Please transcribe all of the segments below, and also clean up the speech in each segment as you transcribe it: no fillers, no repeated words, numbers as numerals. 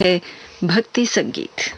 है भक्ति संगीत।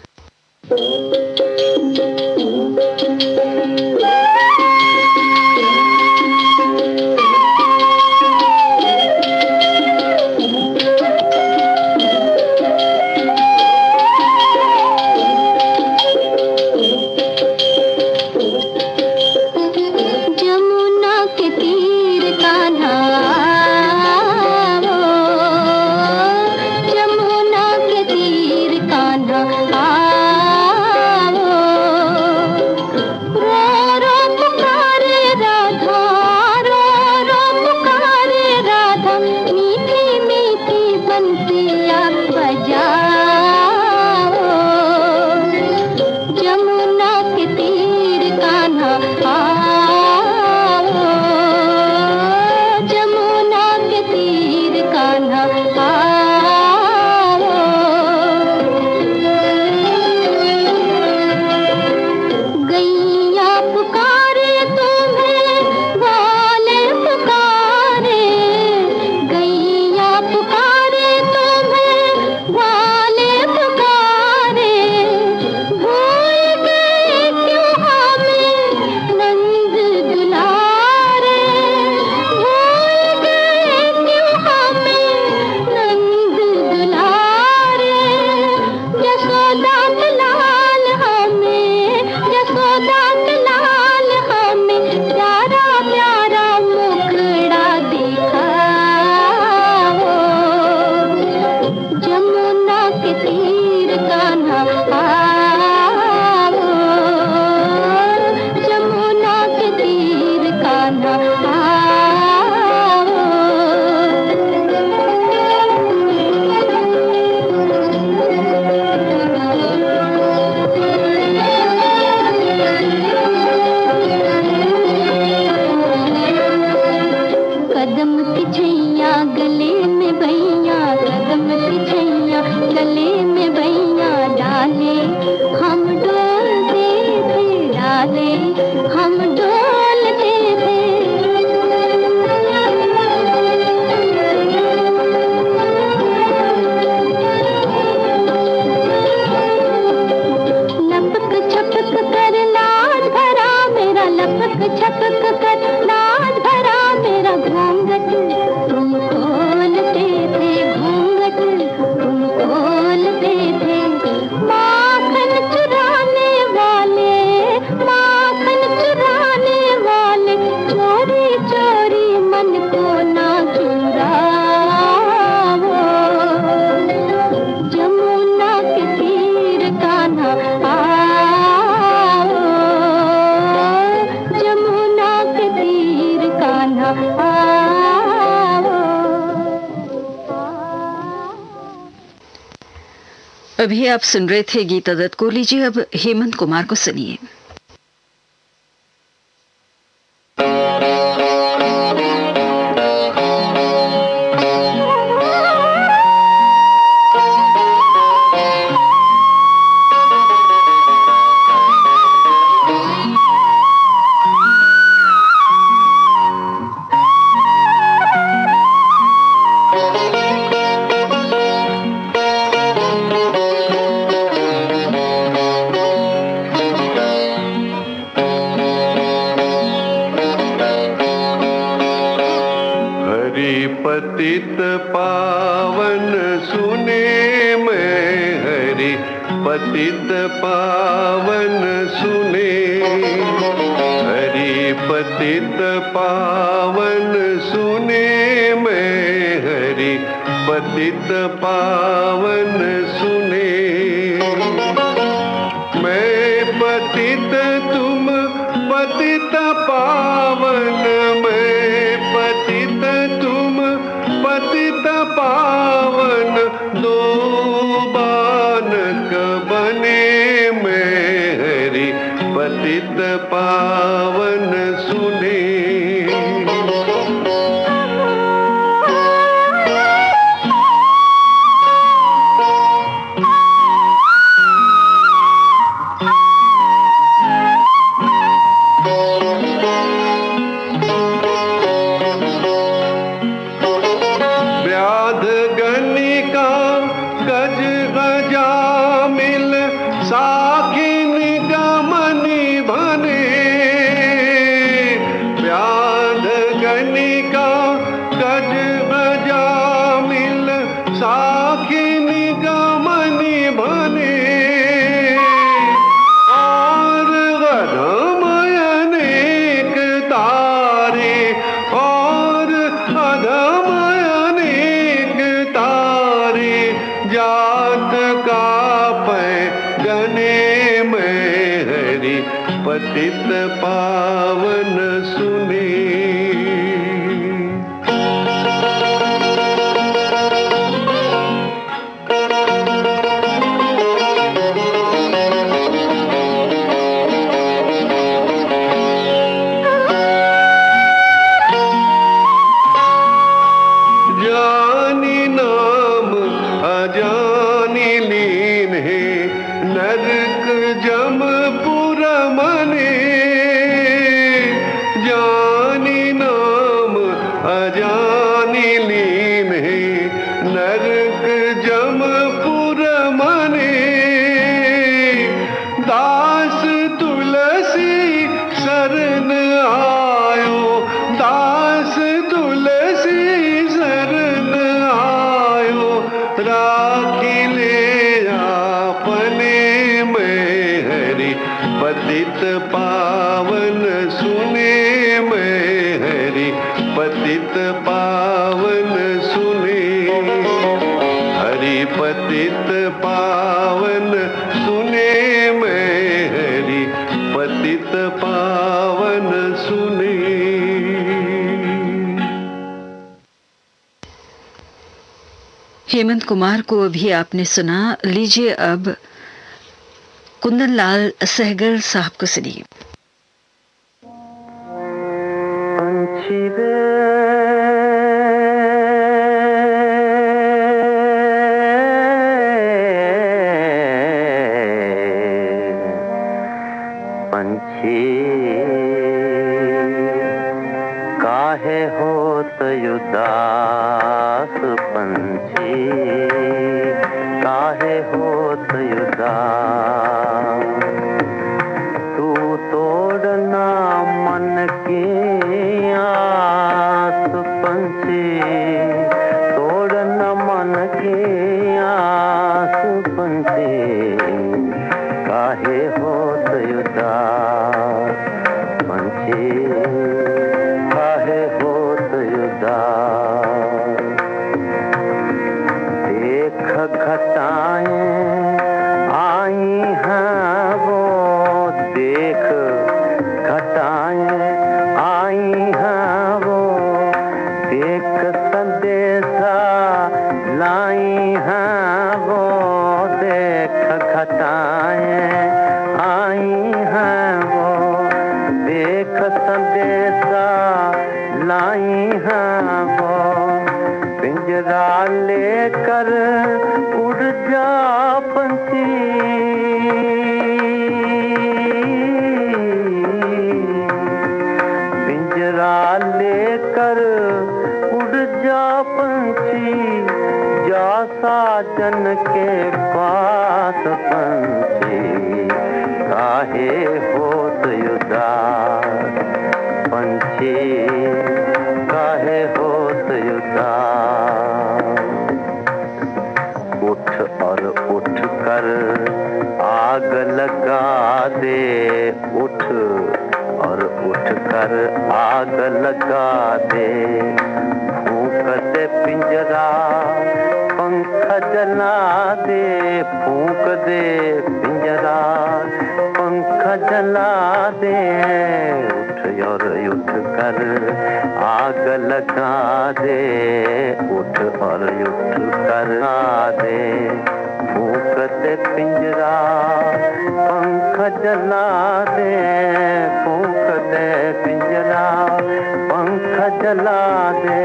अभी आप सुन रहे थे गीता दत्त को। लीजिए अब हेमंत कुमार को सुनिए। पतित पावन सुने मैं, हरि पतित पावन सुने, हरि पतित पावन सुने मैं, हरि पतित पावन सुने। मैं पतित तुम पतित पावन, मैं पतित तुम पतित पावन, दो बालक बने मैं, हरि पतित पावन सुने। व्याध गणिका गज जामिल साखिन गमनी भने व्याध गनिका गज जामिल साखिन गमनी भने और अधमयनेक तारे और अधमयनेक तारे जात का पैगने में हरि पतित पावन सुने। जानी नाम अजानी लीन है नरक जमपुर मने जानी नाम अजानी लीन है नरक जमपुर मने दास तुलसी शरण आयो दास तुलसी शरण आयो राखी ले आपने में हरि पतित पावन सुने में हरि पतित पावन सुने हरि पतित पावन सुने में हरि पतित पावन सुने। हेमंत कुमार को अभी आपने सुना। लीजिए अब कुंदन लाल सहगल साहब को सुनिए। पंछी रे पंछी काहे होत उदास पंछी काहे होत उदास तू तोड़ना मन की आस पंछी तोड़ना मन की आस पंछी काहे होत उदास पंछी काहे होत उदास देख घटाएं आई हैं वो देख घटाएं आई हैं वो देख संदेशा लाई हैं वो देख घटाएं आई हैं वो देख संदेशा लाई हैं वो पिंजरा लेकर उड़ जा पंछी पिंजरा लेकर उड़ जा पंछी जा साजन के पास पंछी काहे होत उदास पंछी काहे होत उदास उठ और उठ कर आग लगा दे उठ और उठ कर आग लगा दे फूंक दे पिंजरा पंख जला दे फूंक दे पिंजरा पंख जला दे उठ और उठ कर आग लगा दे उठ और उठ कर आ दे फूंक दे पिंजरा पंख जला दे फूंक दे पिंजरा पंख जला दे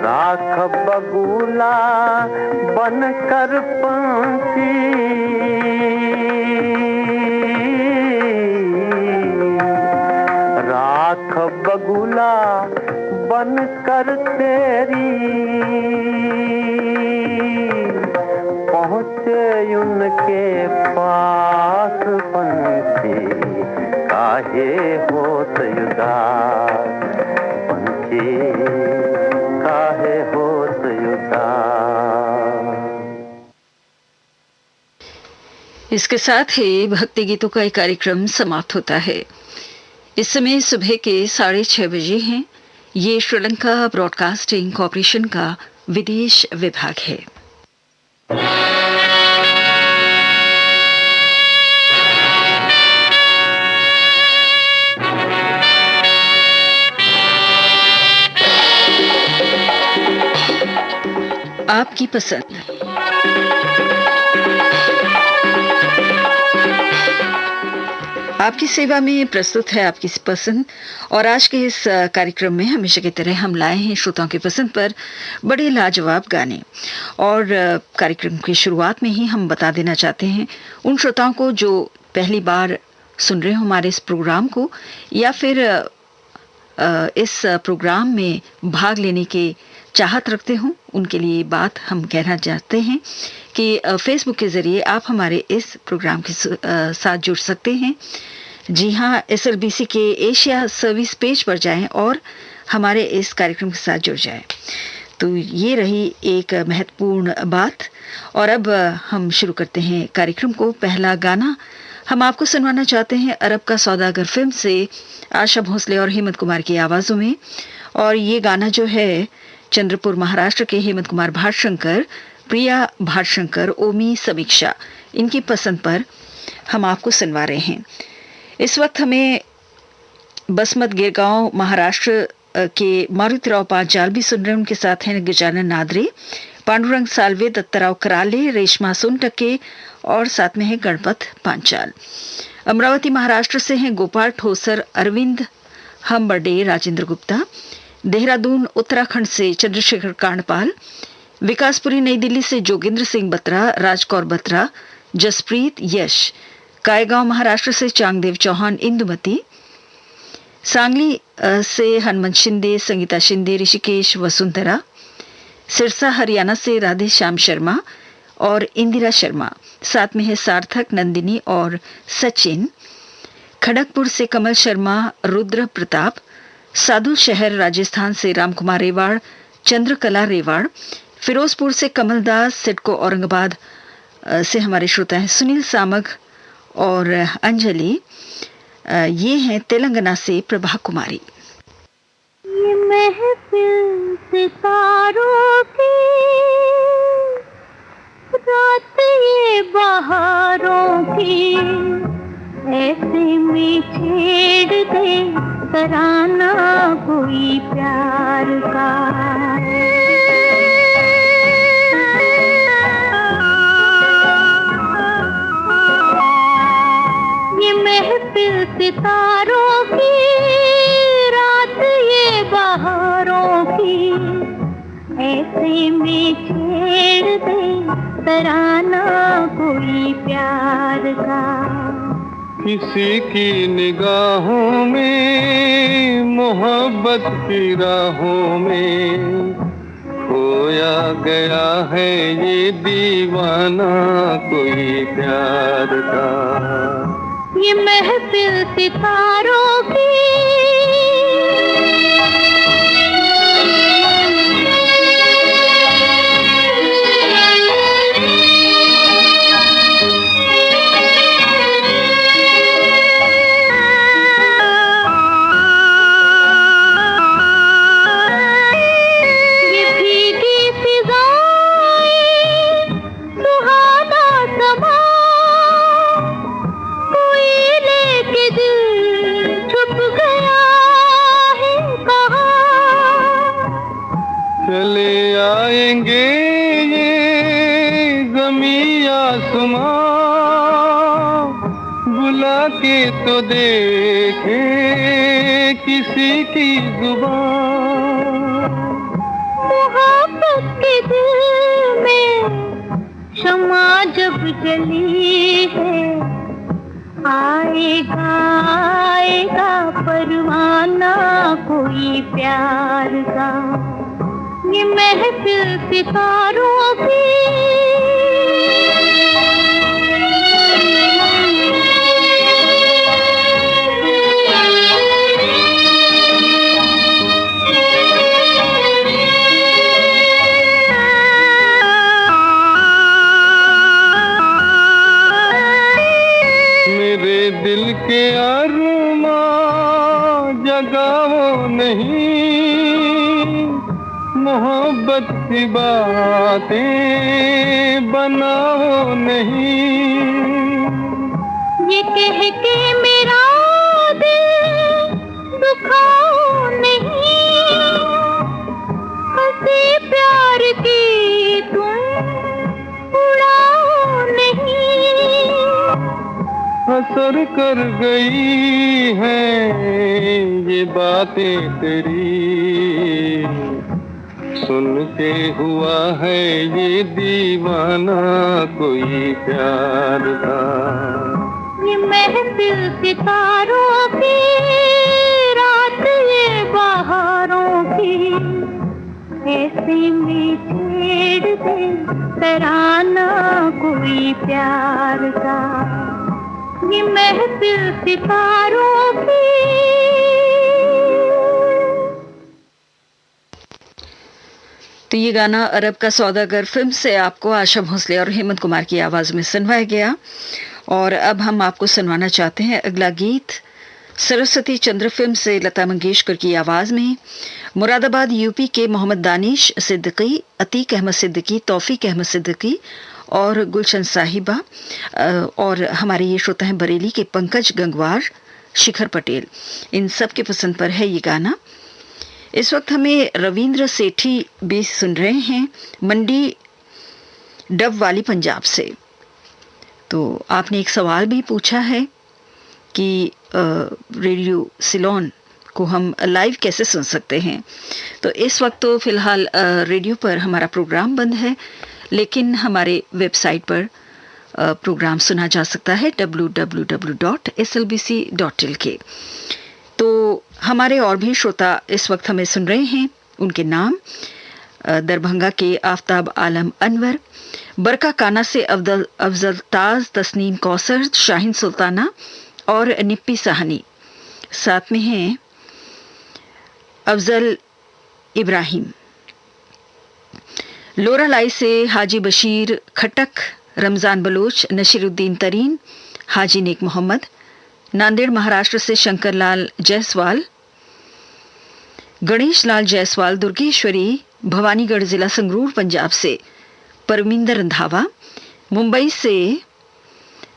राख बगुला बन कर पंछी राख बगुला बन कर तेरी पहुँचे गई उनके पास पंछी, काहे होत उदास पंछी, काहे होत उदास। इसके साथ ही भक्ति गीतों का एक कार्यक्रम समाप्त होता है। इस समय सुबह के 6:30 बजे हैं। ये श्रीलंका ब्रॉडकास्टिंग कॉरपोरेशन का विदेश विभाग है। आपकी पसंद। आपकी सेवा में प्रस्तुत है आपकी पसंद। और आज के इस कार्यक्रम में हमेशा की तरह हम लाए हैं श्रोताओं की पसंद पर बड़े लाजवाब गाने। और कार्यक्रम की शुरुआत में ही हम बता देना चाहते हैं उन श्रोताओं को जो पहली बार सुन रहे हो हमारे इस प्रोग्राम को, या फिर इस प्रोग्राम में भाग लेने के चाहत रखते हो, उनके लिए बात हम कहना चाहते हैं कि फेसबुक के जरिए आप हमारे इस प्रोग्राम के साथ जुड़ सकते हैं। जी हाँ, SLBC के एशिया सर्विस पेज पर जाएं और हमारे इस कार्यक्रम के साथ जुड़ जाएं। तो ये रही एक महत्वपूर्ण बात। और अब हम शुरू करते हैं कार्यक्रम को। पहला गाना हम आपको सुनवाना चाहते हैं अरब का सौदागर फिल्म से, आशा भोसले और हेमंत कुमार की आवाज़ों में। और ये गाना जो है चंद्रपुर महाराष्ट्र के हेमंत कुमार भाटशंकर, प्रिया भाटशंकर, ओमी समीक्षा, इनकी पसंद पर हम आपको सुनवा रहे हैं। इस वक्त हमें बसमत गिरगांव महाराष्ट्र के मारुतिराव पांचाल भी सुन रहे हैं। उनके साथ हैं गजानन नादरे, पांडुरंग सालवे, दत्तराव कराले, रेशमा सोनटके और साथ में है गणपत पांचाल। अमरावती महाराष्ट्र से हैं गोपाल ठोसर, अरविंद हम्बर्डे, राजेंद्र गुप्ता। देहरादून उत्तराखंड से चंद्रशेखर कांडपाल, विकासपुरी नई दिल्ली से जोगेंद्र सिंह बत्रा, राजकौर बत्रा, जसप्रीत, यश। कायगांव महाराष्ट्र से चांगदेव चौहान, इंदुमती। सांगली से हनुमंत शिंदे, संगीता शिंदे, ऋषिकेश, वसुंधरा। सिरसा हरियाणा से राधे श्याम शर्मा और इंदिरा शर्मा। साथ में है सार्थक, नंदिनी और सचिन। खड़गपुर से कमल शर्मा, रुद्र प्रताप। साधु शहर राजस्थान से रामकुमार रेवाड़, चंद्रकला रेवाड़। फिरोजपुर से कमलदास, सिडको औरंगाबाद से हमारे श्रोता हैं सुनील सामग और अंजलि। ये हैं तेलंगाना से प्रभा कुमारी। ये महफिल सितारों की, रात ये बहारों की, ऐसे में छेड़ दे तराना कोई प्यार का। ये महफिल सितारों की, रात ये बहारों की, ऐसे में छेड़ दे तराना कोई प्यार का। किसी की निगाहों में, मोहब्बत की राहों में, खोया गया है ये दीवाना कोई प्यार का। ये महफिल सितारों की, चले आएंगे ये ज़मीं आसमां, बुला के तो देखे किसी की जुबान। मोहब्बत के दिल में शमा जब जली है, आएगा आएगा परवाना कोई प्यार का। ये महफिल सितारों की, सी बातें बनाओ नहीं। ये कह के मेरा दिल दुखाओ नहीं, हंसी प्यार की तुम उड़ाओ नहीं। असर कर गई हैं ये बातें तेरी, सुन के हुआ है ये दीवाना कोई प्यार था। ये महफिल सितारों की, रात ये बहारों की, ऐसे में छेड़ दे तराना कोई प्यार का। ये महफिल सितारों की। तो ये गाना अरब का सौदागर फिल्म से आपको आशा भोसले और हेमंत कुमार की आवाज में सुनवाया गया। और अब हम आपको सुनवाना चाहते हैं अगला गीत सरस्वती चंद्र फिल्म से लता मंगेशकर की आवाज में। मुरादाबाद यूपी के मोहम्मद दानिश सिद्दीकी, अतीक अहमद सिद्दीकी, तौफीक अहमद सिद्दीकी और गुलशन साहिबा, और हमारे ये श्रोता हैं बरेली के पंकज गंगवार, शिखर पटेल, इन सब के पसंद पर है ये गाना। इस वक्त हमें रविंद्र सेठी भी सुन रहे हैं मंडी डब वाली पंजाब से। तो आपने एक सवाल भी पूछा है कि रेडियो सिलोन को हम लाइव कैसे सुन सकते हैं। तो इस वक्त तो फिलहाल रेडियो पर हमारा प्रोग्राम बंद है, लेकिन हमारे वेबसाइट पर प्रोग्राम सुना जा सकता है www.slbc.lk। तो हमारे और भी श्रोता इस वक्त हमें सुन रहे हैं, उनके नाम दरभंगा के आफ्ताब आलम अनवर, बरका काना से अफजल ताज, तस्नीम कौसर, शाहीन सुल्ताना और निप्पी साहनी। साथ में हैं अफजल इब्राहिम। लोरालाई से हाजी बशीर खटक, रमजान बलोच, नशीरुद्दीन तरीन, हाजी नेक मोहम्मद। नांदेड़ महाराष्ट्र से शंकरलाल जायसवाल, गणेश लाल जायसवाल, दुर्गेश्वरी भवानीगढ़ जिला संगरूर पंजाब से परमिंदर रंधावा। मुंबई से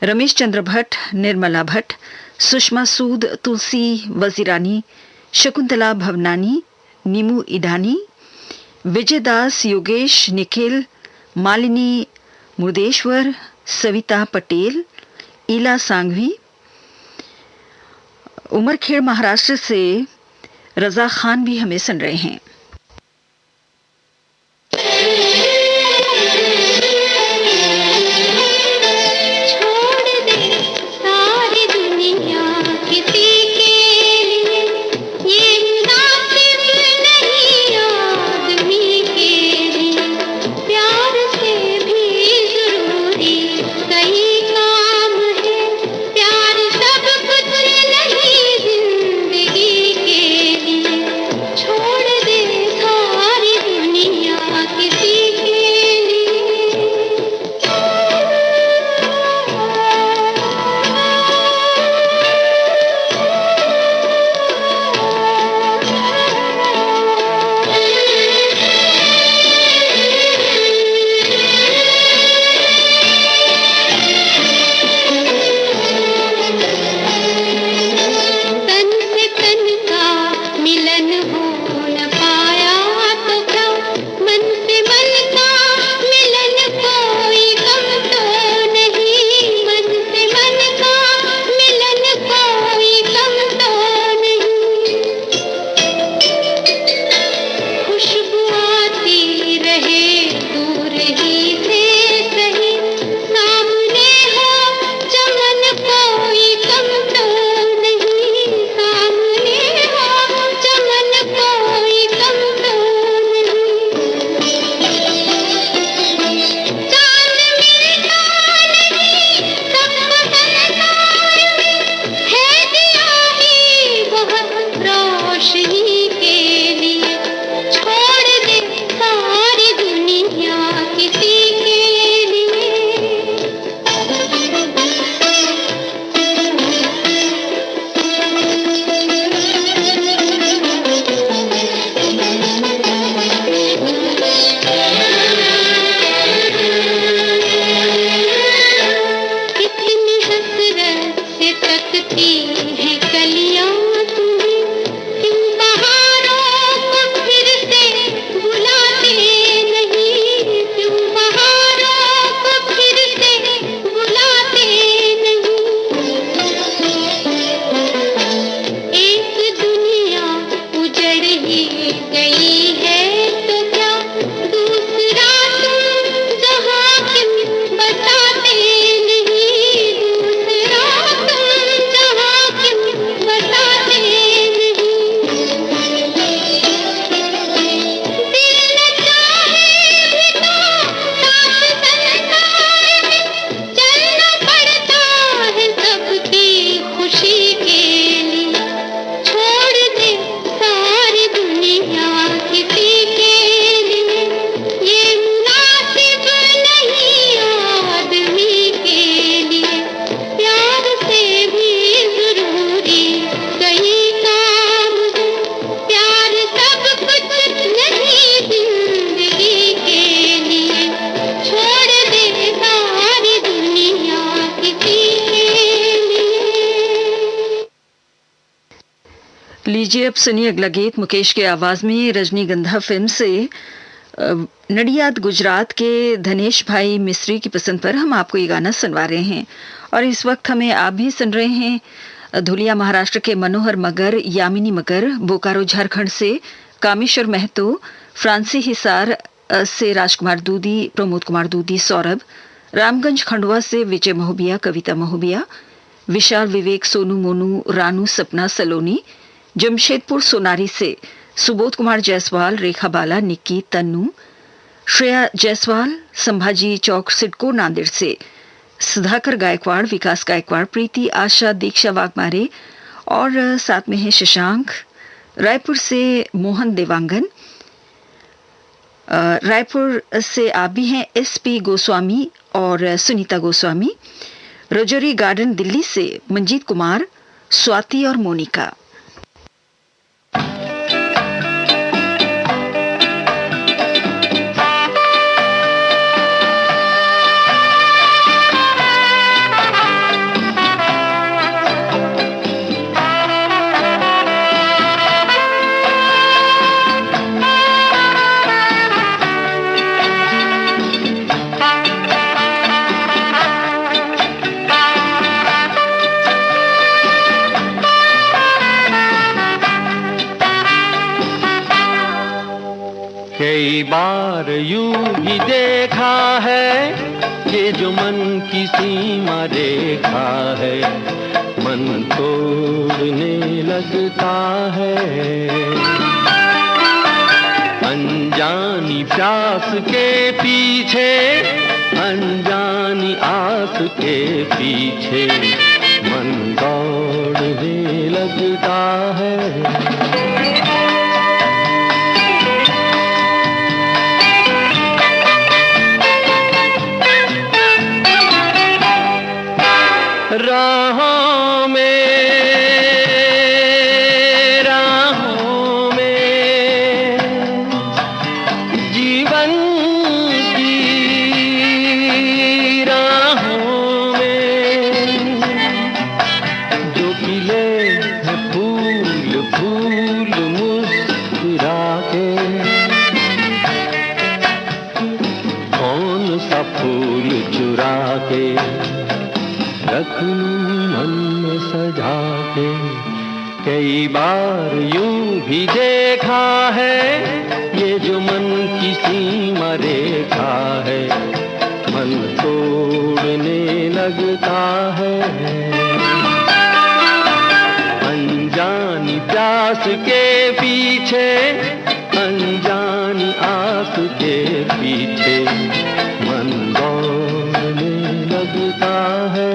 रमेश चंद्र भट्ट, निर्मला भट्ट, सुषमा सूद, तुलसी वजीरानी, शकुंतला भवनानी, नीमू इडानी, विजय दास, योगेश, निखिल, मालिनी मुर्देश्वर, सविता पटेल, ईला सांघवी। उमरखेड़ महाराष्ट्र से रजा खान भी हमें सुन रहे हैं। छोड़ दे लीजिए अब सुनिए अगला गीत मुकेश की आवाज में रजनीगंधा फिल्म से नडियाद गुजरात के धनेश भाई मिस्त्री की पसंद पर हम आपको ये गाना सुनवा रहे हैं। और इस वक्त हमें आप भी सुन रहे हैं धुलिया महाराष्ट्र के मनोहर मगर, यामिनी मगर, बोकारो झारखंड से कामेश्वर महतो, फ्रांसी हिसार से राजकुमार दूधी, प्रमोद कुमार दूधी, सौरभ, रामगंज खंडवा से विजय महोबिया, कविता महोबिया, विशाल विवेक, सोनू मोनू, रानू सपना सलोनी, जमशेदपुर सोनारी से सुबोध कुमार जायसवाल, रेखा बाला, निक्की, तन्नू, श्रेया जायसवाल, संभाजी चौक, सिडको नांदेड़ से सुधाकर गायकवाड़, विकास गायकवाड़, प्रीति, आशा, दीक्षा वाघमारे और साथ में है शशांक, रायपुर से मोहन देवांगन, रायपुर से आप भी हैं एसपी गोस्वामी और सुनीता गोस्वामी, रजौरी गार्डन दिल्ली से मंजीत कुमार, स्वाति और मोनिका। कई बार यूं ही देखा है ये जो मन की सीमा रेखा है, मन तोड़ने लगता है। अनजानी प्यास के पीछे, अनजानी आस के पीछे मन दौड़ने लगता है। राहों में जीवन की राहों में जो खिले हैं फूल फूल मुस्कुरा के, कौन सा फूल चुरा के रख लूं मन में सजा के। कई बार यूं भी देखा है ये जो मन की सीमा रेखा है, मन तोड़ने लगता है। अनजानी प्यास के पीछे, अनजानी आस के पीछे मन दौड़ने लगता है।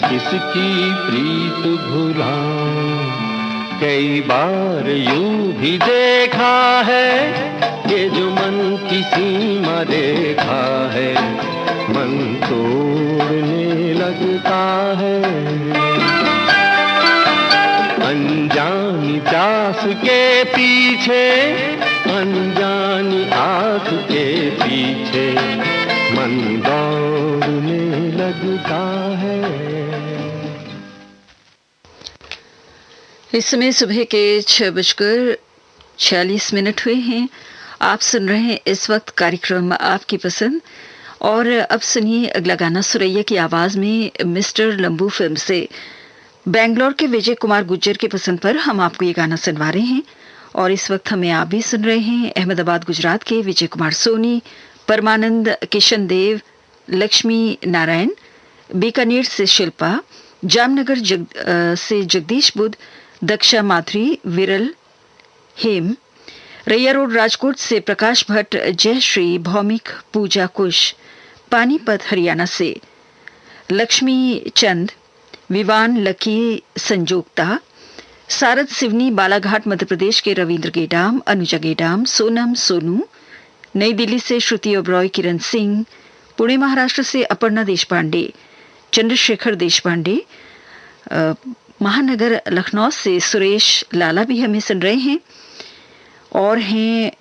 किसकी प्रीत भुलाऊं। कई बार यूं भी देखा है ये जो मन की सीमा रेखा है, मन तोड़ने लगता है। अनजानी प्यास के पीछे, अनजानी आस के पीछे मन दौड़ने लगता है। इस समय सुबह के 6:46 हुए हैं। आप सुन रहे हैं इस वक्त कार्यक्रम आपकी पसंद। और अब सुनिए अगला गाना सुरैया की आवाज में मिस्टर लंबू फिल्म से बेंगलोर के विजय कुमार गुज्जर की पसंद पर हम आपको ये गाना सुनवा रहे हैं। और इस वक्त हमें आप भी सुन रहे हैं अहमदाबाद गुजरात के विजय कुमार सोनी, परमानंद, किशन देव, लक्ष्मी नारायण, बीकानेर से शिल्पा, जामनगर से जगदीश बुद्ध, दक्षा माधुरी, विरल, हेम, रैया रोड राजकोट से प्रकाश भट्ट जयश्री भौमिक पूजा कुश पानीपत हरियाणा से लक्ष्मी चंद विवान लकी संजोगता सारद सिवनी बालाघाट मध्य प्रदेश के रविंद्र गेडाम अनुजा गेडाम सोनम सोनू नई दिल्ली से श्रुति ओब्रॉय किरण सिंह पुणे महाराष्ट्र से अपर्णा देशपांडे चंद्रशेखर देशपांडे महानगर लखनऊ से सुरेश लाला भी हमें सुन रहे हैं और हैं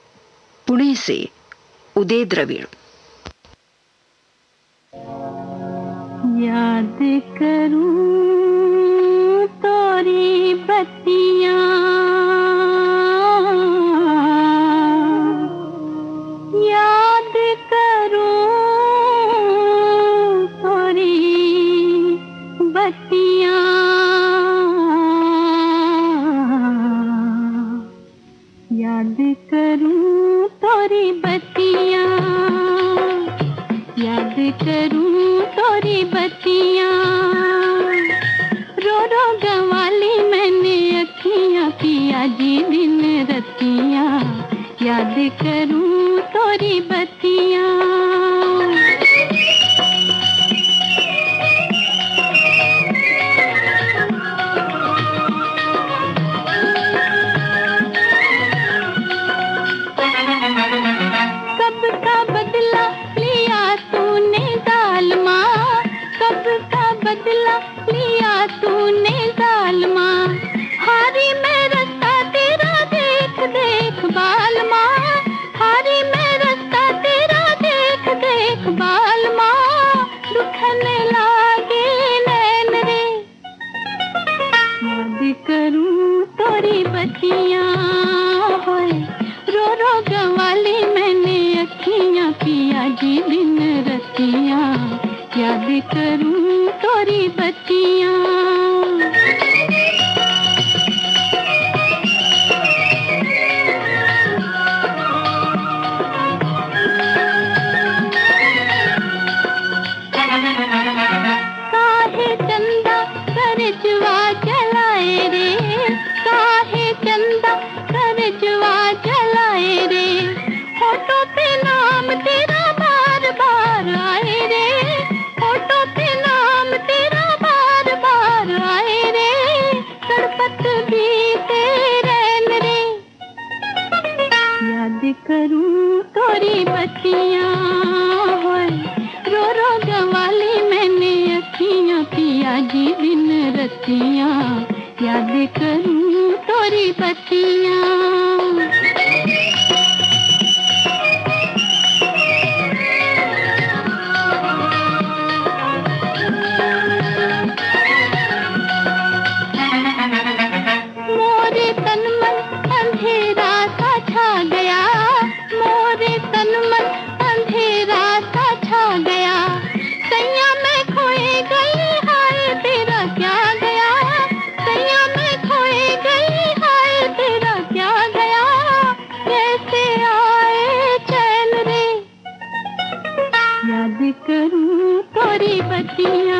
पुणे से उदय द्रविड़। याद करूं तोरी बत्तियां याद करूं तोरी बत्तियां याद करूं तोरी बत्तियां याद करूं तोरी बत्तियां रो रो गवाली मैंने अखियां पिया जी दिन रतियां याद करूं तोरी बत्तियां बदला लिया तूने जालमा हारी मैं रास्ता तेरा देख देख बालमा हारी मैं रास्ता तेरा देख देख बालमा दुखने लागे नैन रे याद करूं तोरी बत्तियां होए रो रो गवाली मैंने अखियां पिया जी दिन रतियां याद करूं तोरी बत्तियां काहे चंदा करजवा जलाए रे काहे चंदा करजवा जलाए रे होठों पे नाम तेरा बार बार आए रे होठों पे नाम तेरा बार बार आए रे तड़पत भी तेरे रे याद करूं तोरी बत्तियां होए रो रो गवाली मैंने अखियां पिया जी दिन रतियां याद करूं तोरी बत्तियां करूं तोरी बत्तियां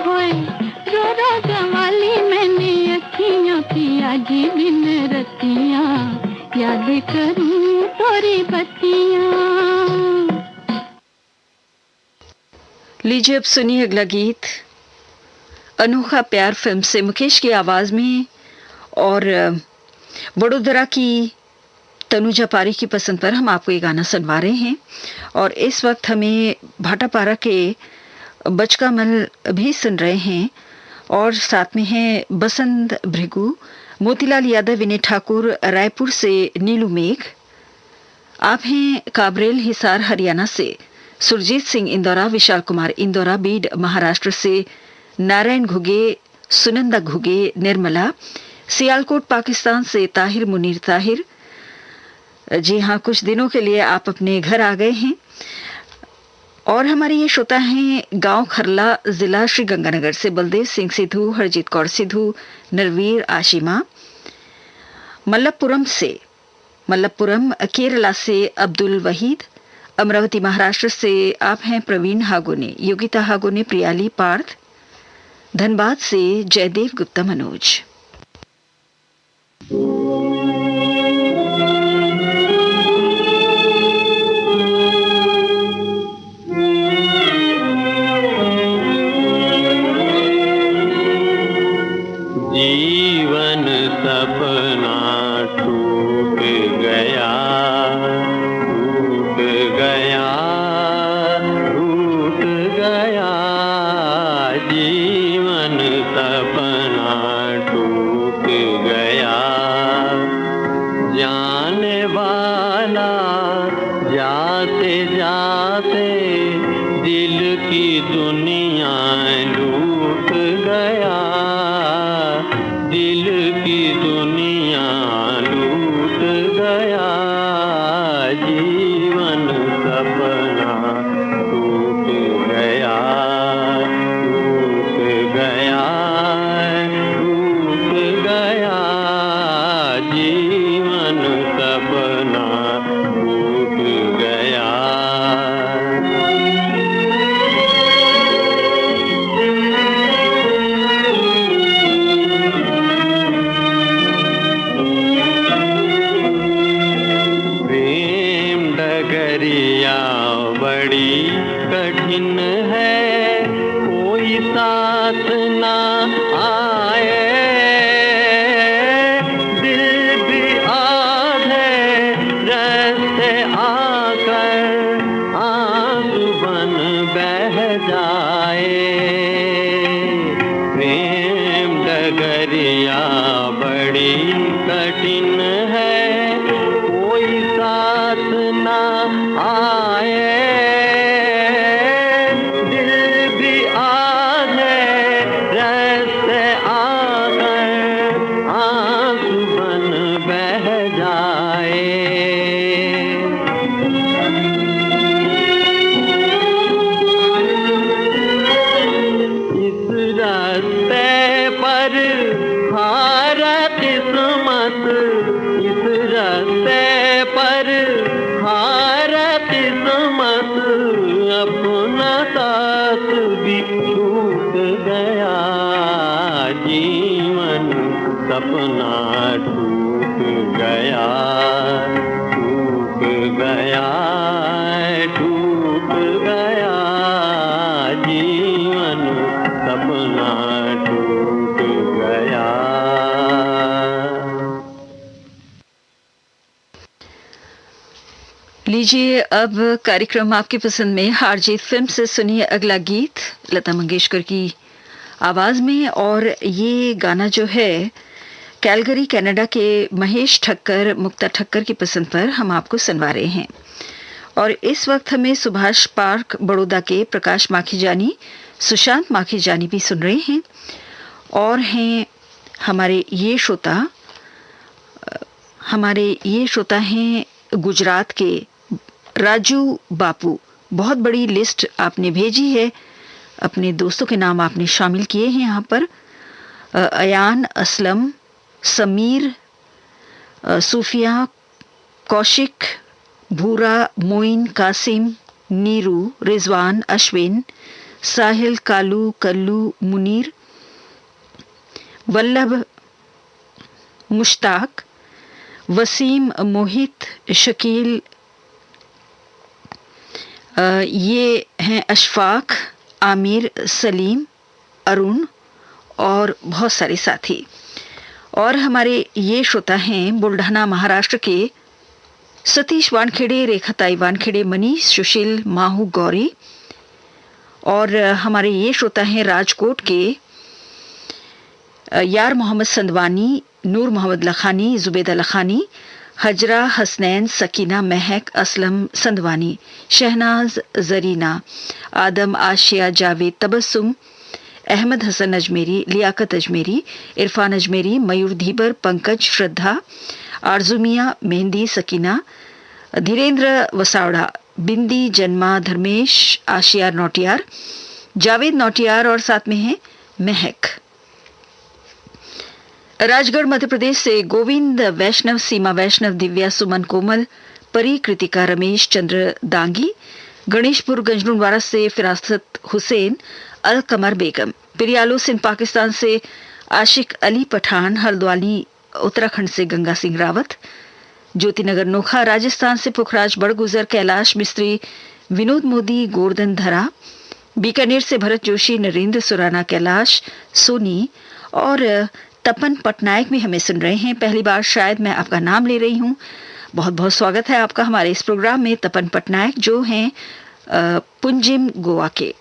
होए रो रो गवाली मैंने अखियां पिया जी दिन रतियां याद करूं तोरी बत्तियां। लीजिए अब सुनिए अगला गीत अनोखा प्यार फिल्म से मुकेश की आवाज में और वडोदरा की तनुजा पारी की पसंद पर हम आपको ये गाना सुनवा रहे हैं। और इस वक्त हमें भाटापारा के बचकामल भी सुन रहे हैं और साथ में हैं बसंत भृगु, मोतीलाल यादव, विनय ठाकुर, रायपुर से नीलू मेघ। आप हैं काबरेल हिसार हरियाणा से सुरजीत सिंह इंदौरा, विशाल कुमार इंदौरा, बीड महाराष्ट्र से नारायण घुगे, सुनंदा घुगे, निर्मला, सियालकोट पाकिस्तान से ताहिर मुनीर ताहिर। जी हाँ, कुछ दिनों के लिए आप अपने घर आ गए हैं। और हमारे ये श्रोता हैं गांव खरला, जिला श्री गंगानगर से बलदेव सिंह सिद्धू, हरजीत कौर सिद्धू, नरवीर, आशिमा। मल्लपुरम केरला से अब्दुल वहीद, अमरावती महाराष्ट्र से आप हैं प्रवीण हागोने, योगिता हागोने, प्रियाली पार्थ, धनबाद से जयदेव गुप्ता मनोज। सपना टूट गया, टूट गया, टूट गया, जीवन सपना टूट गया। जाने वाला जाते जाते दिल की दुनिया लूट गया, दिल की दुनिया लूट गया, जीवन सपना टूट गया, टूट गया, टूट गया, जीवन सपना टूट गया। प्रेम डगरिया बड़ी कठिन है, कोई साथ ना आए, दिल भी आधे रास्ते आकर आंसू बन बह जाए। प्रेम डगरिया बड़ी कठिन है, कोई साथ ना आए, दिल भी आधे रास्ते आकर आंसू बन बह जाए। इस रास्ते पर हार किस्मत, इस रास्ते पर हार किस्मत, अपना साथ भी छूट गया, जीवन सपना टूट गया, टूट गया, टूट गया, जीवन सपना टूट गया। लीजिए अब कार्यक्रम आपकी पसंद में हार जीत फिल्म से सुनिए अगला गीत लता मंगेशकर की आवाज में। और ये गाना जो है कैलगरी कनाडा के महेश ठक्कर मुक्ता ठक्कर की पसंद पर हम आपको सुनवा रहे हैं। और इस वक्त हमें सुभाष पार्क बड़ौदा के प्रकाश माखीजानी, सुशांत माखीजानी भी सुन रहे हैं। और हैं हमारे ये श्रोता हैं गुजरात के राजू बापू। बहुत बड़ी लिस्ट आपने भेजी है, अपने दोस्तों के नाम आपने शामिल किए हैं यहाँ पर। अयान, असलम, समीर, सूफिया, कौशिक, भूरा, मोइन, कासिम, नीरू, रिजवान, अश्विन, साहिल, कालू, कल्लू, मुनीर, वल्लभ, मुश्ताक, वसीम, मोहित, शकील, ये हैं अशफाक, आमिर, सलीम, अरुण और बहुत सारे साथी। और हमारे ये श्रोता हैं बुल्ढाना महाराष्ट्र के सतीश वानखेड़े, रेखाताई वानखेड़े, मनीष, सुशील, माहू, गौरी। और हमारे ये श्रोता हैं राजकोट के यार मोहम्मद संदवानी, नूर मोहम्मद लखानी, जुबेदा लखानी, हजरा, हसनैन, सकीना, महक, असलम संदवानी, शहनाज, जरीना, आदम, आशिया, जावेद, तबस्सुम, अहमद हसन अजमेरी, लियाकत अजमेरी, इरफान अजमेरी, मयूर धीबर, पंकज, श्रद्धा, आरजुमिया, मेहंदी, सकीना, धीरेन्द्र वसावड़ा, बिंदी, जन्मा, धर्मेश, आशिया नौटियार, जावेद नौटियार और साथ में है महक। राजगढ़ मध्य प्रदेश से गोविंद वैष्णव, सीमा वैष्णव, दिव्या, सुमन, कोमल, परी, कृतिका, रमेश चंद्र दांगी, गणेशपुर गंजनूवारा से फिरासत हुसैन, अल कमर बेगम, पिरियालो सिंध पाकिस्तान से आशिक अली पठान, हल्द्वानी उत्तराखंड से गंगा सिंह रावत, ज्योतिनगर नोखा राजस्थान से पुखराज बड़गुजर, कैलाश मिस्त्री, विनोद मोदी, गोवर्धन धरा, बीकानेर से भरत जोशी, नरेंद्र सुराना, कैलाश सोनी और तपन पटनायक भी हमें सुन रहे हैं। पहली बार शायद मैं आपका नाम ले रही हूँ। बहुत बहुत स्वागत है आपका हमारे इस प्रोग्राम में। तपन पटनायक जो हैं पुंजिम गोवा के।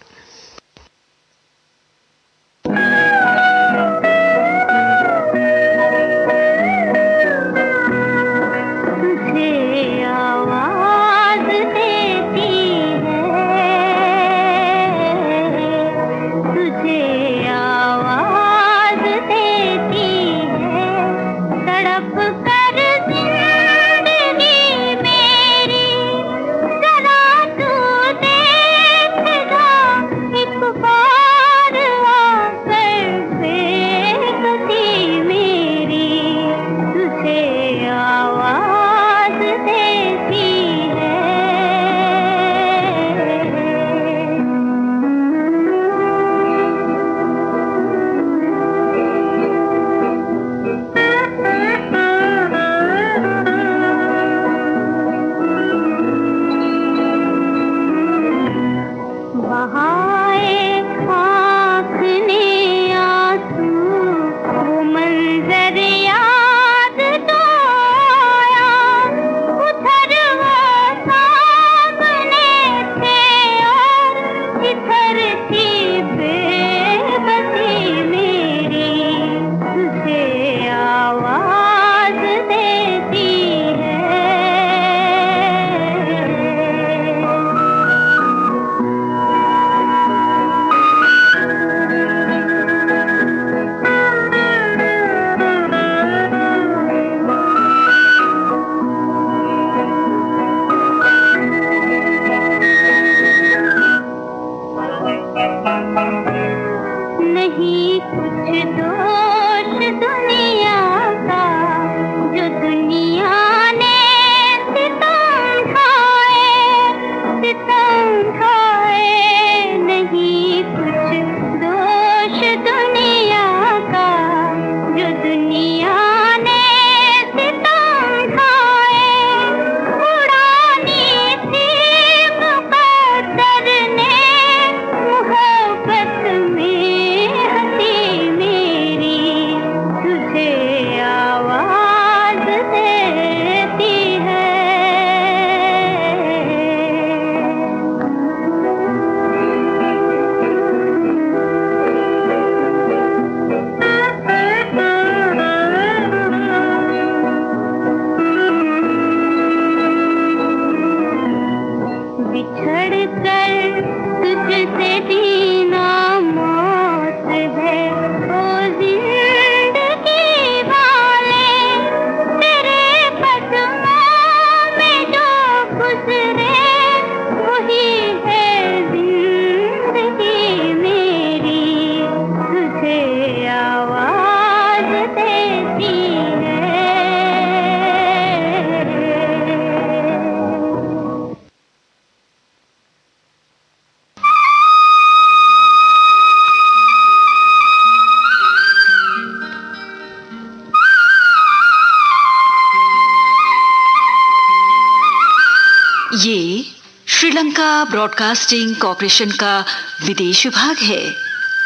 ये श्रीलंका ब्रॉडकास्टिंग कॉर्पोरेशन का विदेश विभाग है,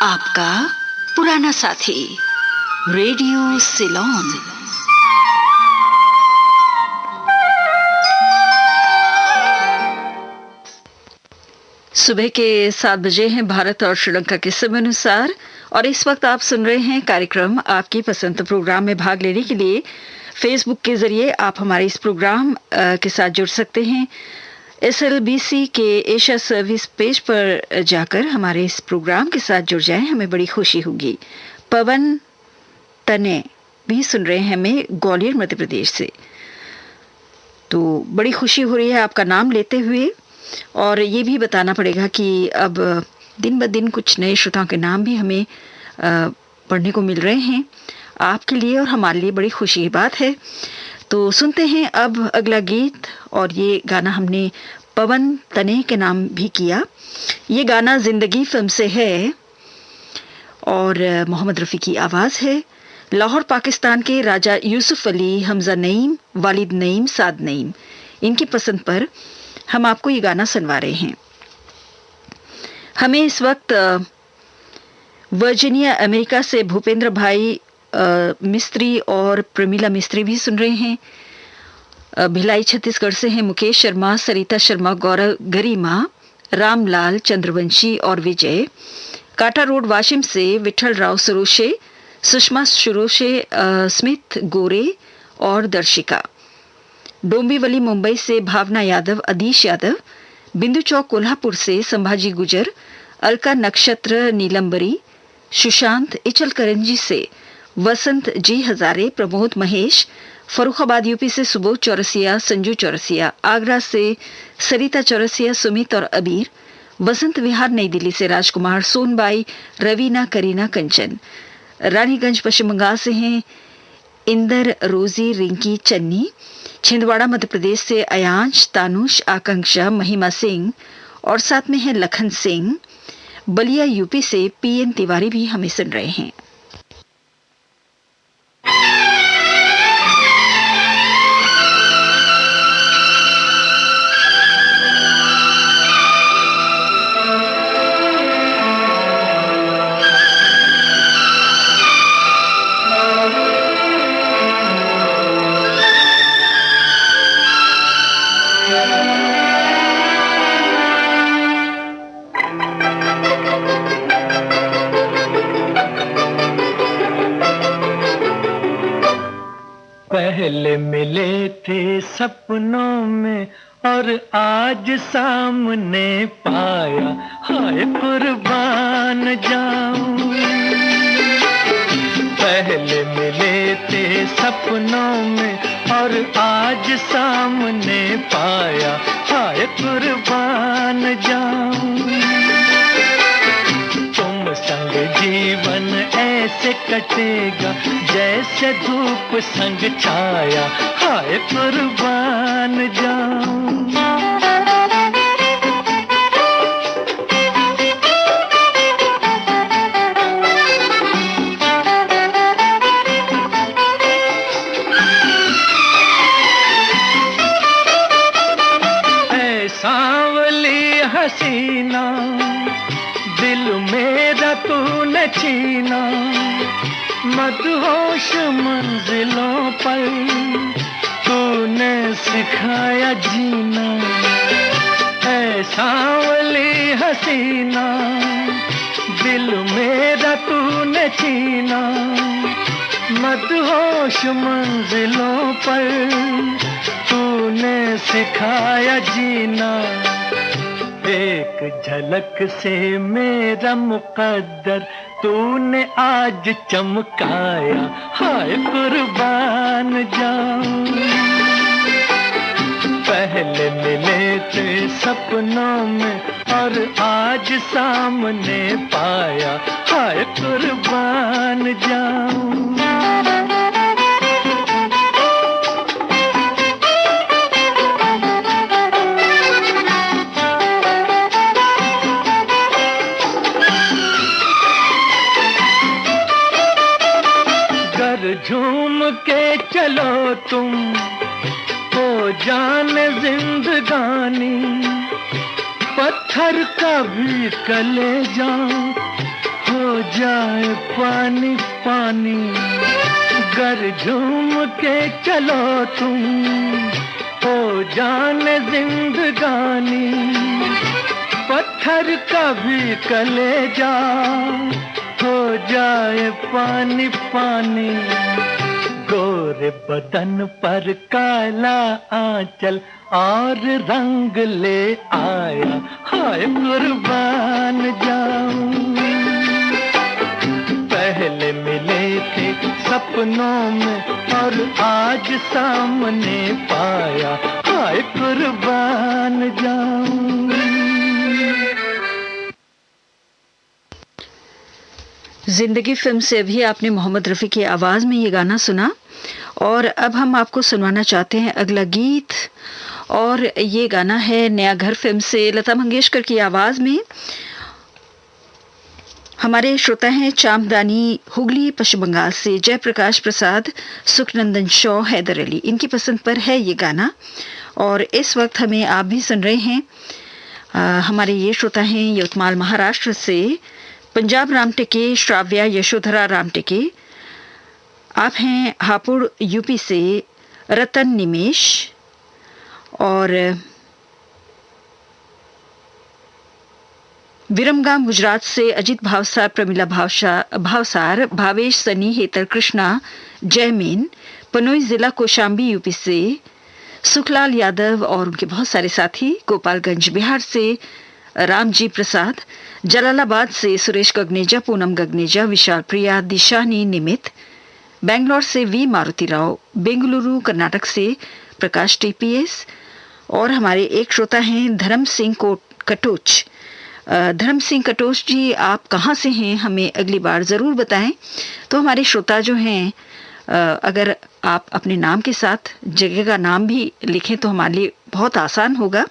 आपका पुराना साथी रेडियो सिलोन। सुबह के 7 बजे हैं भारत और श्रीलंका के समय अनुसार, और इस वक्त आप सुन रहे हैं कार्यक्रम आपकी पसंद। प्रोग्राम में भाग लेने के लिए फेसबुक के जरिए आप हमारे इस प्रोग्राम के साथ जुड़ सकते हैं। SLBC के एशिया सर्विस पेज पर जाकर हमारे इस प्रोग्राम के साथ जुड़ जाएं, हमें बड़ी खुशी होगी। पवन तने भी सुन रहे हैं हमें ग्वालियर मध्य प्रदेश से, तो बड़ी खुशी हो रही है आपका नाम लेते हुए। और ये भी बताना पड़ेगा कि अब दिन ब दिन कुछ नए श्रोताओं के नाम भी हमें पढ़ने को मिल रहे हैं। आपके लिए और हमारे लिए बड़ी खुशी की बात है। तो सुनते हैं अब अगला गीत, और ये गाना हमने पवन तने के नाम भी किया। ये गाना जिंदगी फिल्म से है और मोहम्मद रफ़ी की आवाज़ है। लाहौर पाकिस्तान के राजा यूसुफ अली, हमजा नईम, वालिद नईम, साद नईम, इनकी पसंद पर हम आपको ये गाना सुनवा रहे हैं। हमें इस वक्त वर्जीनिया अमेरिका से भूपेंद्र भाई मिस्त्री और प्रमिला मिस्त्री भी सुन रहे हैं। भिलाई छत्तीसगढ़ से हैं मुकेश शर्मा, सरिता शर्मा, गौरव, गरिमा, रामलाल, चंद्रवंशी और विजय। काटा रोड वाशिम से विठल राव सुरोशे, सुषमा सुरोशे, स्मिथ गोरे और दर्शिका। डोंबिवली मुंबई से भावना यादव, अदीश यादव। बिंदु चौक कोल्हापुर से संभाजी गुजर, अलका नक्षत्र, नीलंबरी, सुशांत। इचल करंजी से वसंत जी हजारे, प्रमोद महेश। फरुखाबाद यूपी से सुबोध चौरसिया, संजू चौरसिया। आगरा से सरिता चौरसिया, सुमित और अबीर। वसंत विहार नई दिल्ली से राजकुमार, सोनबाई, रवीना, करीना, कंचन। रानीगंज पश्चिम बंगाल से हैं इंदर, रोजी, रिंकी, चन्नी। छिंदवाड़ा मध्य प्रदेश से अयांश, तानुष, आकांक्षा, महिमा सिंह और साथ में है लखन सिंह। बलिया यूपी से पीएन तिवारी भी हमें सुन रहे हैं। पहले मिले थे सपनों में और आज सामने पाया, हाय कुर्बान जाऊं। पहले मिले थे सपनों में और आज सामने पाया, हाय कुर्बान जाऊं। तुम संग जीवन ऐसे कटेगा जैसे धूप संग छाया, हाय कुर्बान जाऊं। ऐ सांवली हसीना, दिल मेरा तूने छीना। मदहोश मंजिलों पर तूने सिखाया जीना। ऐ सांवली हसीना, दिल मेरा तूने छीना। मदहोश मंजिलों पर तूने सिखाया जीना। एक झलक से मेरा मुकद्दर तूने आज चमकाया, हाय कुर्बान जाऊं। पहले मिले थे सपनों में और आज सामने पाया, हाय कुर्बान जाऊं। झूम के चलो तुम हो जाने जिंदगानी, पत्थर का भी कलेजा हो जाए पानी पानी। गर झूम के चलो तुम हो जाने जिंदगानी, पत्थर का भी कलेजा हो जाए पानी पानी। गोरे बदन पर काला आंचल और रंग ले आया, हाय कुर्बान जाऊं। पहले मिले थे सपनों में और आज सामने पाया, हाय कुर्बान जाऊं। जिंदगी फिल्म से अभी आपने मोहम्मद रफ़ी की आवाज़ में ये गाना सुना और अब हम आपको सुनवाना चाहते हैं अगला गीत। और ये गाना है नया घर फिल्म से, लता मंगेशकर की आवाज़ में। हमारे श्रोता हैं चामदानी, हुगली, पश्चिम बंगाल से जयप्रकाश प्रसाद, सुखनंदन शॉ, हैदर अली। इनकी पसंद पर है ये गाना और इस वक्त हमें आप भी सुन रहे हैं। हमारे ये श्रोता हैं यवतमाल महाराष्ट्र से पंजाब रामटेके, श्राव्या, यशोधरा रामटेके, आप हैं हापुड़ यूपी से रतन निमेश, और विरमगाम गुजरात से अजित भावसार, प्रमिला भावसार, भावेश, सनी, हेतर, कृष्णा, जयमीन। पनोई जिला कौशाम्बी यूपी से सुखलाल यादव और उनके बहुत सारे साथी। गोपालगंज बिहार से रामजी प्रसाद, जलालाबाद से सुरेश गगनेजा, पूनम गगनेजा, विशाल प्रिया, दिशानी निमित। बेंगलोर से वी मारुति राव, बेंगलुरु कर्नाटक से प्रकाश टीपीएस, और हमारे एक श्रोता हैं धर्म सिंह कटोच। धर्म सिंह कटोच जी, आप कहाँ से हैं, हमें अगली बार ज़रूर बताएं। तो हमारे श्रोता जो हैं, अगर आप अपने नाम के साथ जगह का नाम भी लिखें तो हमारे लिए बहुत आसान होगा।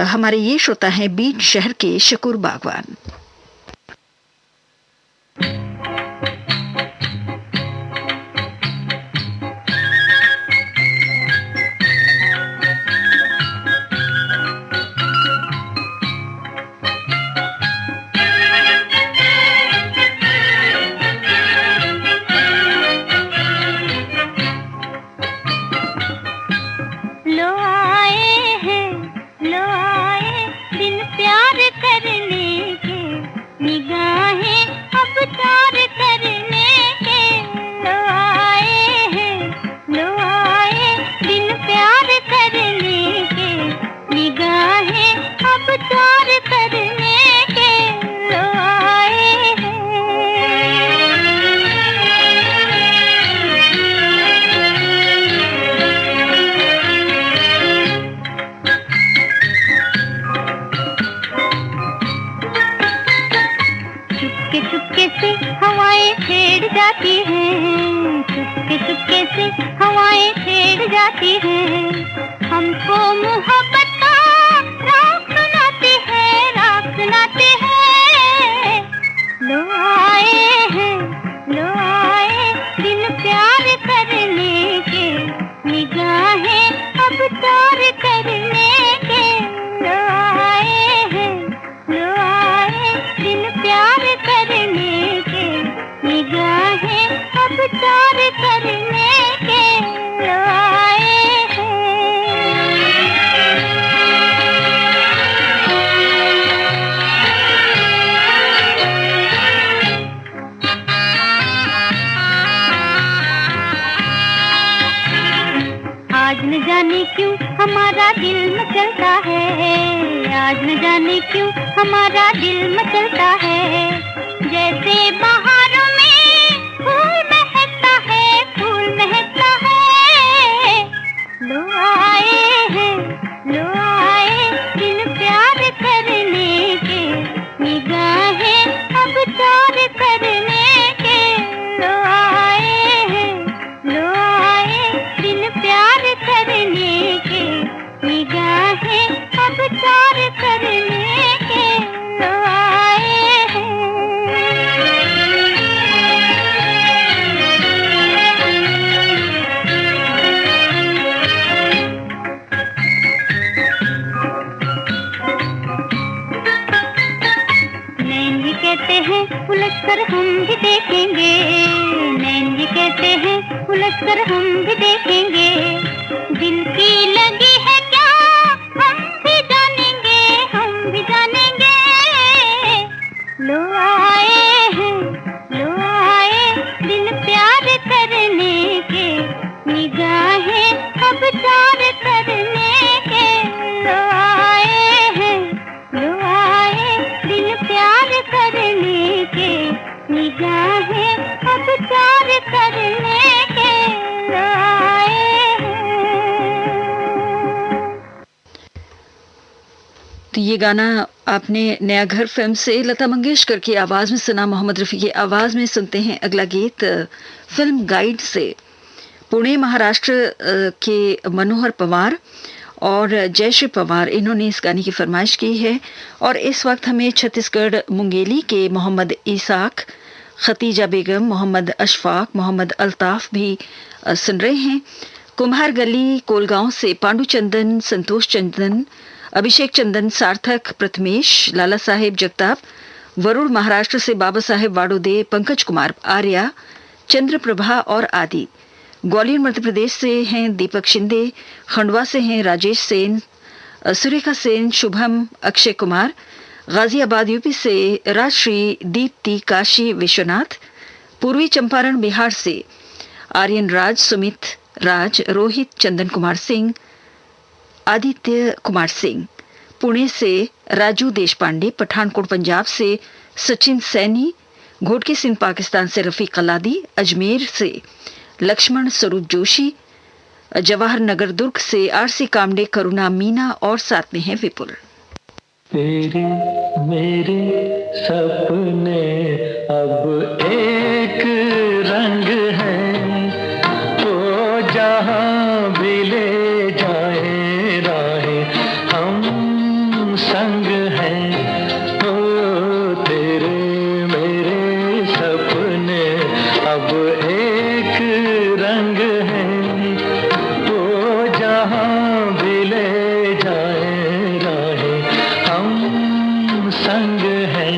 हमारे ये श्रोता हैं बीट शहर के शकूर बागवान। आज न जाने क्यों हमारा दिल मचलता है, आज न जाने क्यों हमारा दिल मचलता है। जैसे बहारों में फूल महकता है, फूल महकता है। लो आए दिल प्यार करने के, निगाहें अब चार करने के। लो आए दिल प्यार करने के, निगाहें अब चार करने के। लो आए नैन ये कहते हैं उलट कर हम भी देखेंगे, नैन ये कहते हैं उलट कर हम भी देखेंगे। दिल की लगी है क्या हम भी जानेंगे, हम भी जानेंगे। लो आए दिल प्यार करने के, निगाहें अब चार करने के। लो आए दिल प्यार करने के, निगाहें अब चार करने के। लो आए तो ये गाना आपने नया घर फिल्म से लता मंगेशकर की आवाज में सुना। मोहम्मद रफी की आवाज में सुनते हैं अगला गीत फिल्म गाइड से। पुणे महाराष्ट्र के मनोहर पवार और जयश्री पवार, इन्होंने इस गाने की फरमाइश की है। और इस वक्त हमें छत्तीसगढ़ मुंगेली के मोहम्मद इसाक, खतीजा बेगम, मोहम्मद अशफाक, मोहम्मद अल्ताफ भी सुन रहे हैं। कुम्हार गली कोलगांव से पांडु चंदन, संतोष चंदन, अभिषेक चंदन, सार्थक, प्रथमेश, लाला साहेब जगताप, वरुण महाराष्ट्र से बाबा साहेब वाडोदे, पंकज कुमार आर्या, चंद्रप्रभा और आदि। ग्वालियर मध्य प्रदेश से हैं दीपक शिंदे, खंडवा से हैं राजेश सेन, सुरेखा सेन, शुभम, अक्षय कुमार। गाजियाबाद यूपी से राजश्री, दीप्ति, काशी विश्वनाथ। पूर्वी चंपारण बिहार से आर्यन राज, सुमित राज, रोहित, चंदन कुमार सिंह, आदित्य कुमार सिंह। पुणे से राजू देशपांडे। पठानकोट पंजाब से सचिन सैनी, घोटकी सिंह पाकिस्तान से रफीक अलादी, अजमेर से लक्ष्मण स्वरूप जोशी, जवाहर नगर दुर्ग से आरसी कामडे, करुणा मीना और साथ में है विपुल। तेरे मेरे सपने अब एक रंग है, वो जहां भी ले जाए राहें हम संग हैं। ओ तेरे मेरे सपने अब एक रंग है, वो जहां भी ले जाए राहें हम संग हैं।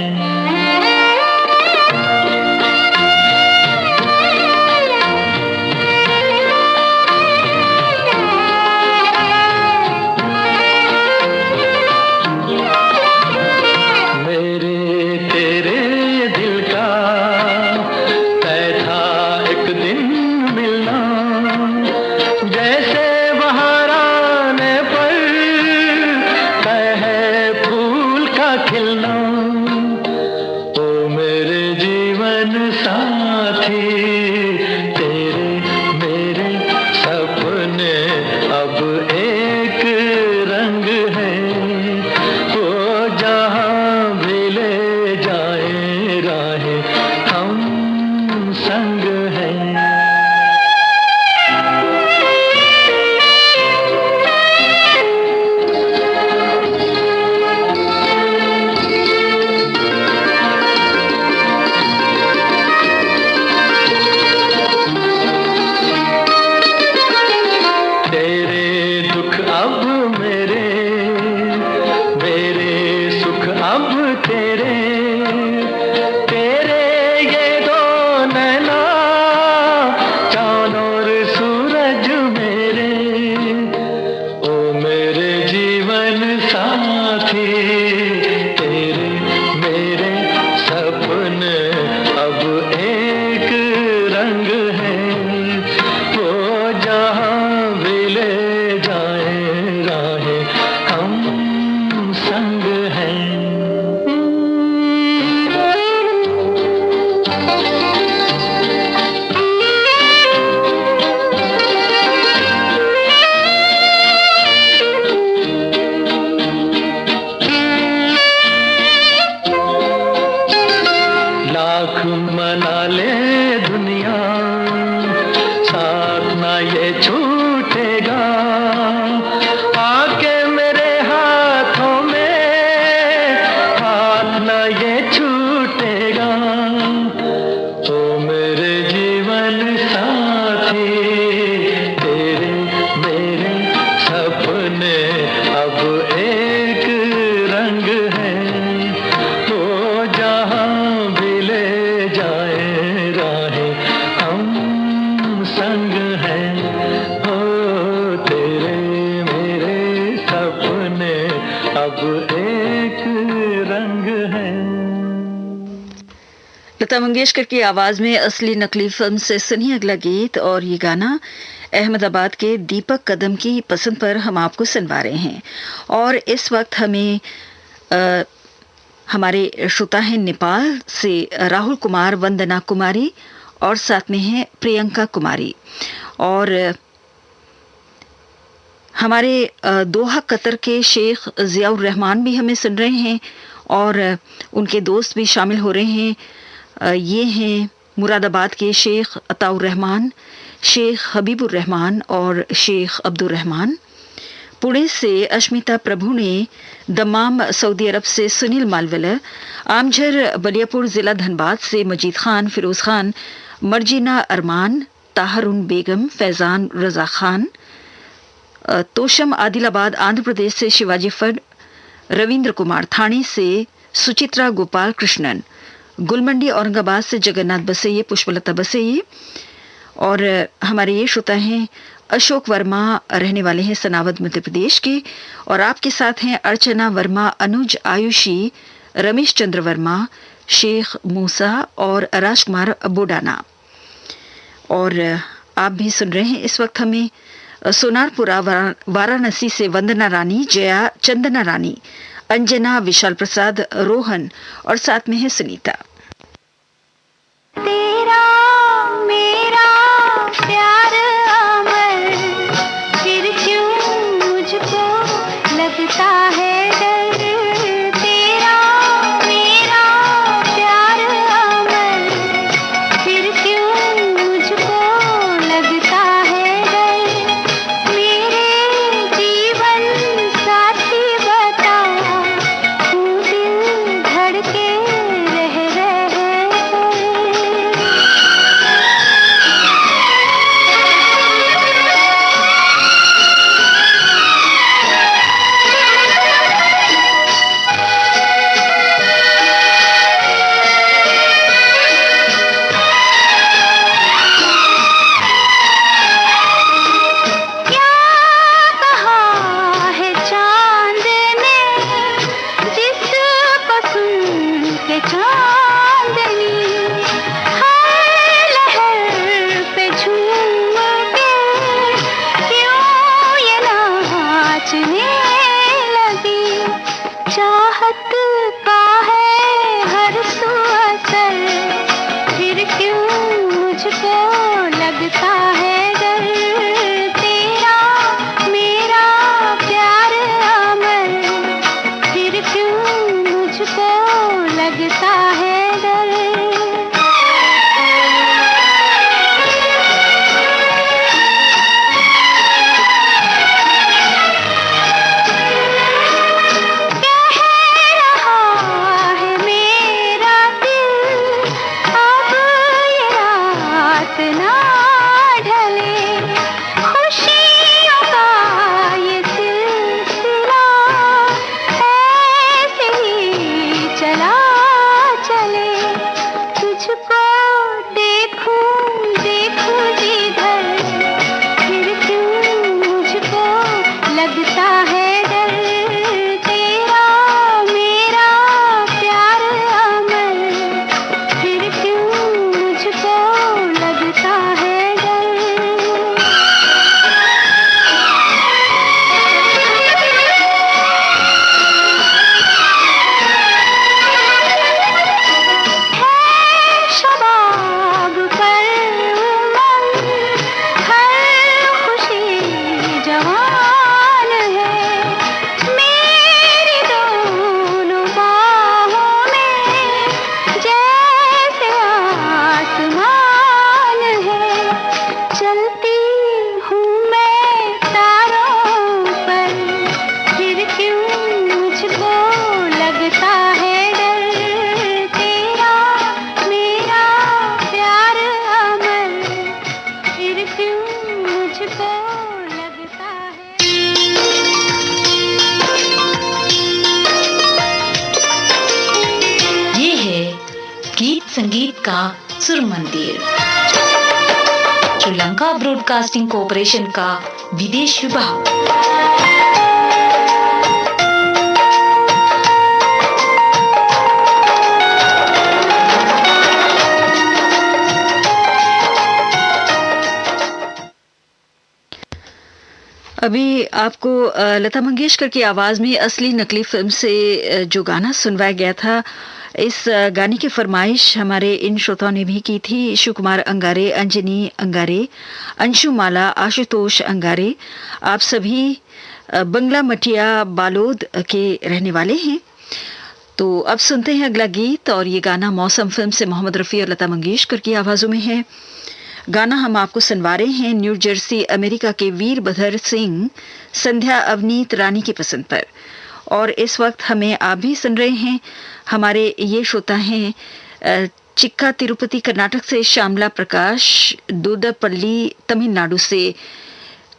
लता मंगेशकर की आवाज में असली नकली फिल्म से सुनिए अगला गीत। और ये गाना अहमदाबाद के दीपक कदम की पसंद पर हम आपको सुनवा रहे हैं। और इस वक्त हमें हमारे श्रोता हैं नेपाल से राहुल कुमार, वंदना कुमारी और साथ में है प्रियंका कुमारी। और हमारे दोहा कतर के शेख जियाउर रहमान भी हमें सुन रहे हैं और उनके दोस्त भी शामिल हो रहे हैं। ये हैं मुरादाबाद के शेख अताउर रहमान, शेख हबीबुर रहमान और शेख अब्दुर रहमान। पुणे से अश्मिता प्रभु ने, दमाम सऊदी अरब से सुनील मालविला, आमझर बलियापुर जिला धनबाद से मजीद खान, फिरोज खान, मर्जीना अरमान, ताहरुन बेगम, फैजान रजा खान, तोशम आदिलाबाद आंध्र प्रदेश से शिवाजी फड, रविंद्र कुमार थाने से सुचित्रा गोपाल कृष्णन, गुलमंडी औरंगाबाद से जगन्नाथ बसैये, पुष्पलता बसैये, और हमारे ये श्रोता हैं अशोक वर्मा, रहने वाले हैं सनावद मध्य प्रदेश के, और आपके साथ हैं अर्चना वर्मा, अनुज आयुषी, रमेश चंद्र वर्मा, शेख मूसा और राजकुमार बोडाना। और आप भी सुन रहे हैं इस वक्त हमें सोनारपुरा वाराणसी से वंदना रानी, जया, चंदना रानी, अंजना, विशाल प्रसाद, रोहन और साथ में है सुनीता। तेरा मेरा प्यार अमर, फिर क्यों मुझको लगता है डर। तेरा मेरा प्यार अमर, फिर क्यों मुझको लगता है डर। मेरे जीवन साथी बता, तू दिल धड़के रह संगीत का सुर मंदिर, श्रीलंका ब्रॉडकास्टिंग कॉरपोरेशन का विदेश विभाग। अभी आपको लता मंगेशकर की आवाज में असली नकली फिल्म से जो गाना सुनवाया गया था, इस गाने की फरमाइश हमारे इन श्रोताओं ने भी की थी। शिव कुमार अंगारे, अंजनी अंगारे, अंशुमाला, आशुतोष अंगारे, आप सभी बंगला मटिया बालोद के रहने वाले हैं। तो अब सुनते हैं अगला गीत, और ये गाना मौसम फिल्म से मोहम्मद रफ़ी और लता मंगेशकर की आवाज़ों में है। गाना हम आपको सुनवा रहे हैं न्यू जर्सी अमेरिका के वीरभद्र सिंह, संध्या अवनीत रानी की पसंद पर। और इस वक्त हमें आप भी सुन रहे हैं, हमारे ये श्रोता हैं चिक्का तिरुपति कर्नाटक से श्यामला प्रकाश, दूदपल्ली तमिलनाडु से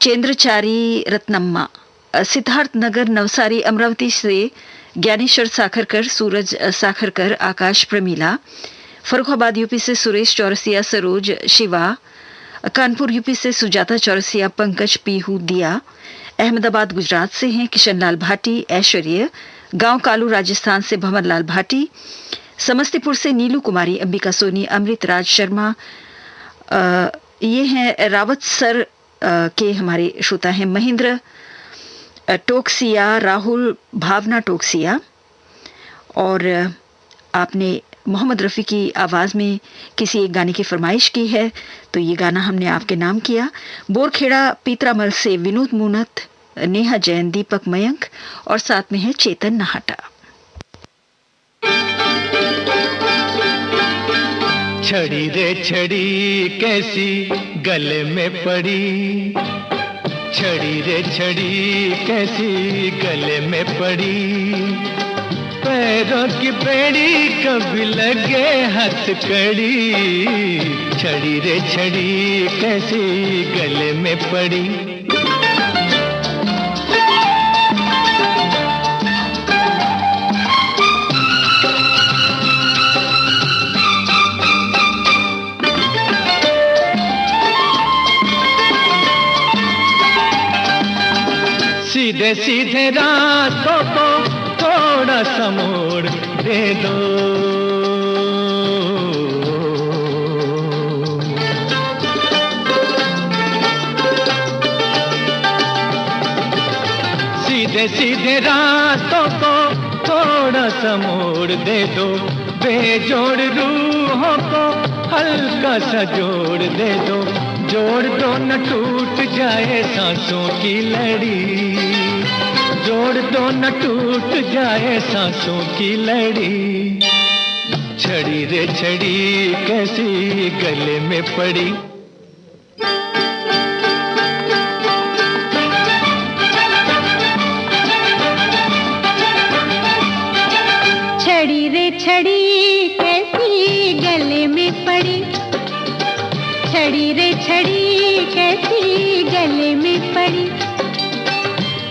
चेंद्रचारी रत्नम्मा, सिद्धार्थ नगर नवसारी अमरावती से ज्ञानेश्वर साखरकर, सूरज साखरकर, आकाश प्रमीला, फर्रुखाबाद यूपी से सुरेश चौरसिया, सरोज, शिवा, कानपुर यूपी से सुजाता चौरसिया, पंकज, पीहू, दिया, अहमदाबाद गुजरात से हैं किशनलाल भाटी, ऐश्वर्य, गांव कालू राजस्थान से भंवरलाल भाटी, समस्तीपुर से नीलू कुमारी, अंबिका सोनी, अमृत राज शर्मा, ये हैं रावत सर के हमारे श्रोता हैं, महेंद्र टोकसिया, राहुल, भावना टोकसिया। और आपने मोहम्मद रफ़ी की आवाज़ में किसी एक गाने की फरमाइश की है, तो ये गाना हमने आपके नाम किया। बोरखेड़ा पीतरामल से विनोद मूनत, नेहा जैन, दीपक मयंक और साथ में है चेतन नाहटा। छड़ी रे छड़ी कैसी गले में पड़ी, छड़ी रे छड़ी कैसी गले में पड़ी, पैरों की बेड़ी कभी लगे हथकड़ी, छड़ी रे छड़ी कैसी गले में पड़ी। सीधे सीधे रास्तों को थोड़ा सा मोड़ दे दो, सीधे सीधे रास्तों को थोड़ा सा मोड़ दे दो, बेजोड़ रूहों को हल्का सा जोड़ दे दो, जोड़ दो न टूट जाए सांसों की लड़ी, जोड़ दो न टूट जाए सांसों की लड़ी, छड़ी रे छड़ी कैसी गले में पड़ी। छड़ी रे छड़ी कैसी गले में पड़ी, छड़ी रे छड़ी कैसी गले में पड़ी,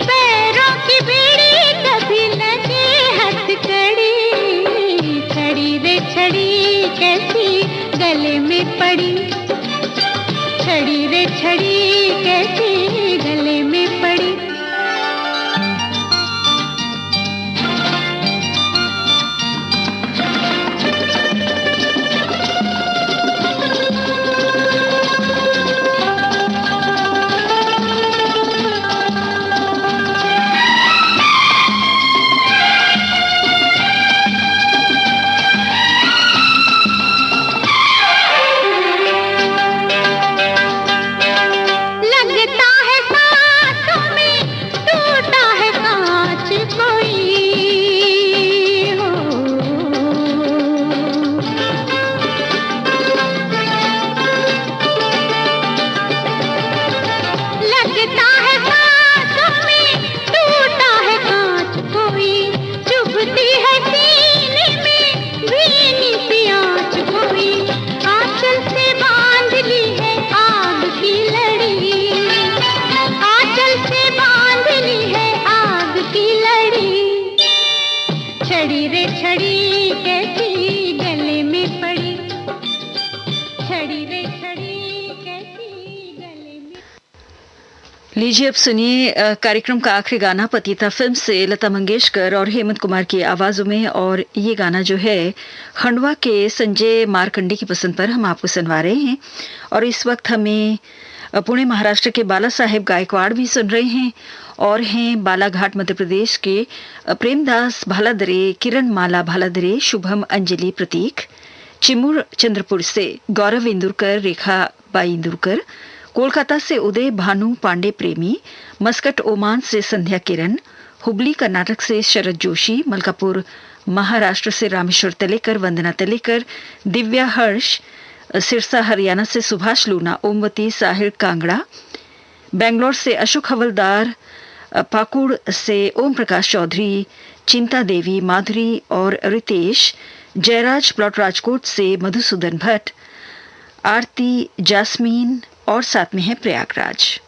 पैरों की बेड़ी कभी लगे हथकड़ी, छड़ी रे छड़ी कैसी गले में पड़ी, छड़ी रे छड़ी कैसी गले में पड़ी। लीजिए अब सुनिए कार्यक्रम का आखिरी गाना पतिता फिल्म से लता मंगेशकर और हेमंत कुमार की आवाजों में। और ये गाना जो है खंडवा के संजय मारकंडे की पसंद पर हम आपको सुनवा रहे हैं। और इस वक्त हमें पुणे महाराष्ट्र के बाला साहेब गायकवाड़ भी सुन रहे हैं और हैं बालाघाट मध्य प्रदेश के प्रेमदास भालादरे, किरण माला भालादरे, शुभम अंजलि प्रतीक, चिमूर चंद्रपुर से गौरव इंदुरकर, रेखा बाई इंदुरकर, कोलकाता से उदय भानु पांडे प्रेमी, मस्कट ओमान से संध्या किरण, हुबली कर्नाटक से शरद जोशी, मलकापुर महाराष्ट्र से रामेश्वर तलेकर, वंदना तलेकर, दिव्या हर्ष, सिरसा हरियाणा से सुभाष लूना, ओमवती साहिर कांगड़ा, बेंगलोर से अशोक हवलदार, पाकुड़ से ओम प्रकाश चौधरी, चिंता देवी, माधुरी और रितेश, जयराज प्लॉट राजकोट से मधुसूदन भट्ट, आरती, जास्मीन और साथ में है प्रयागराज।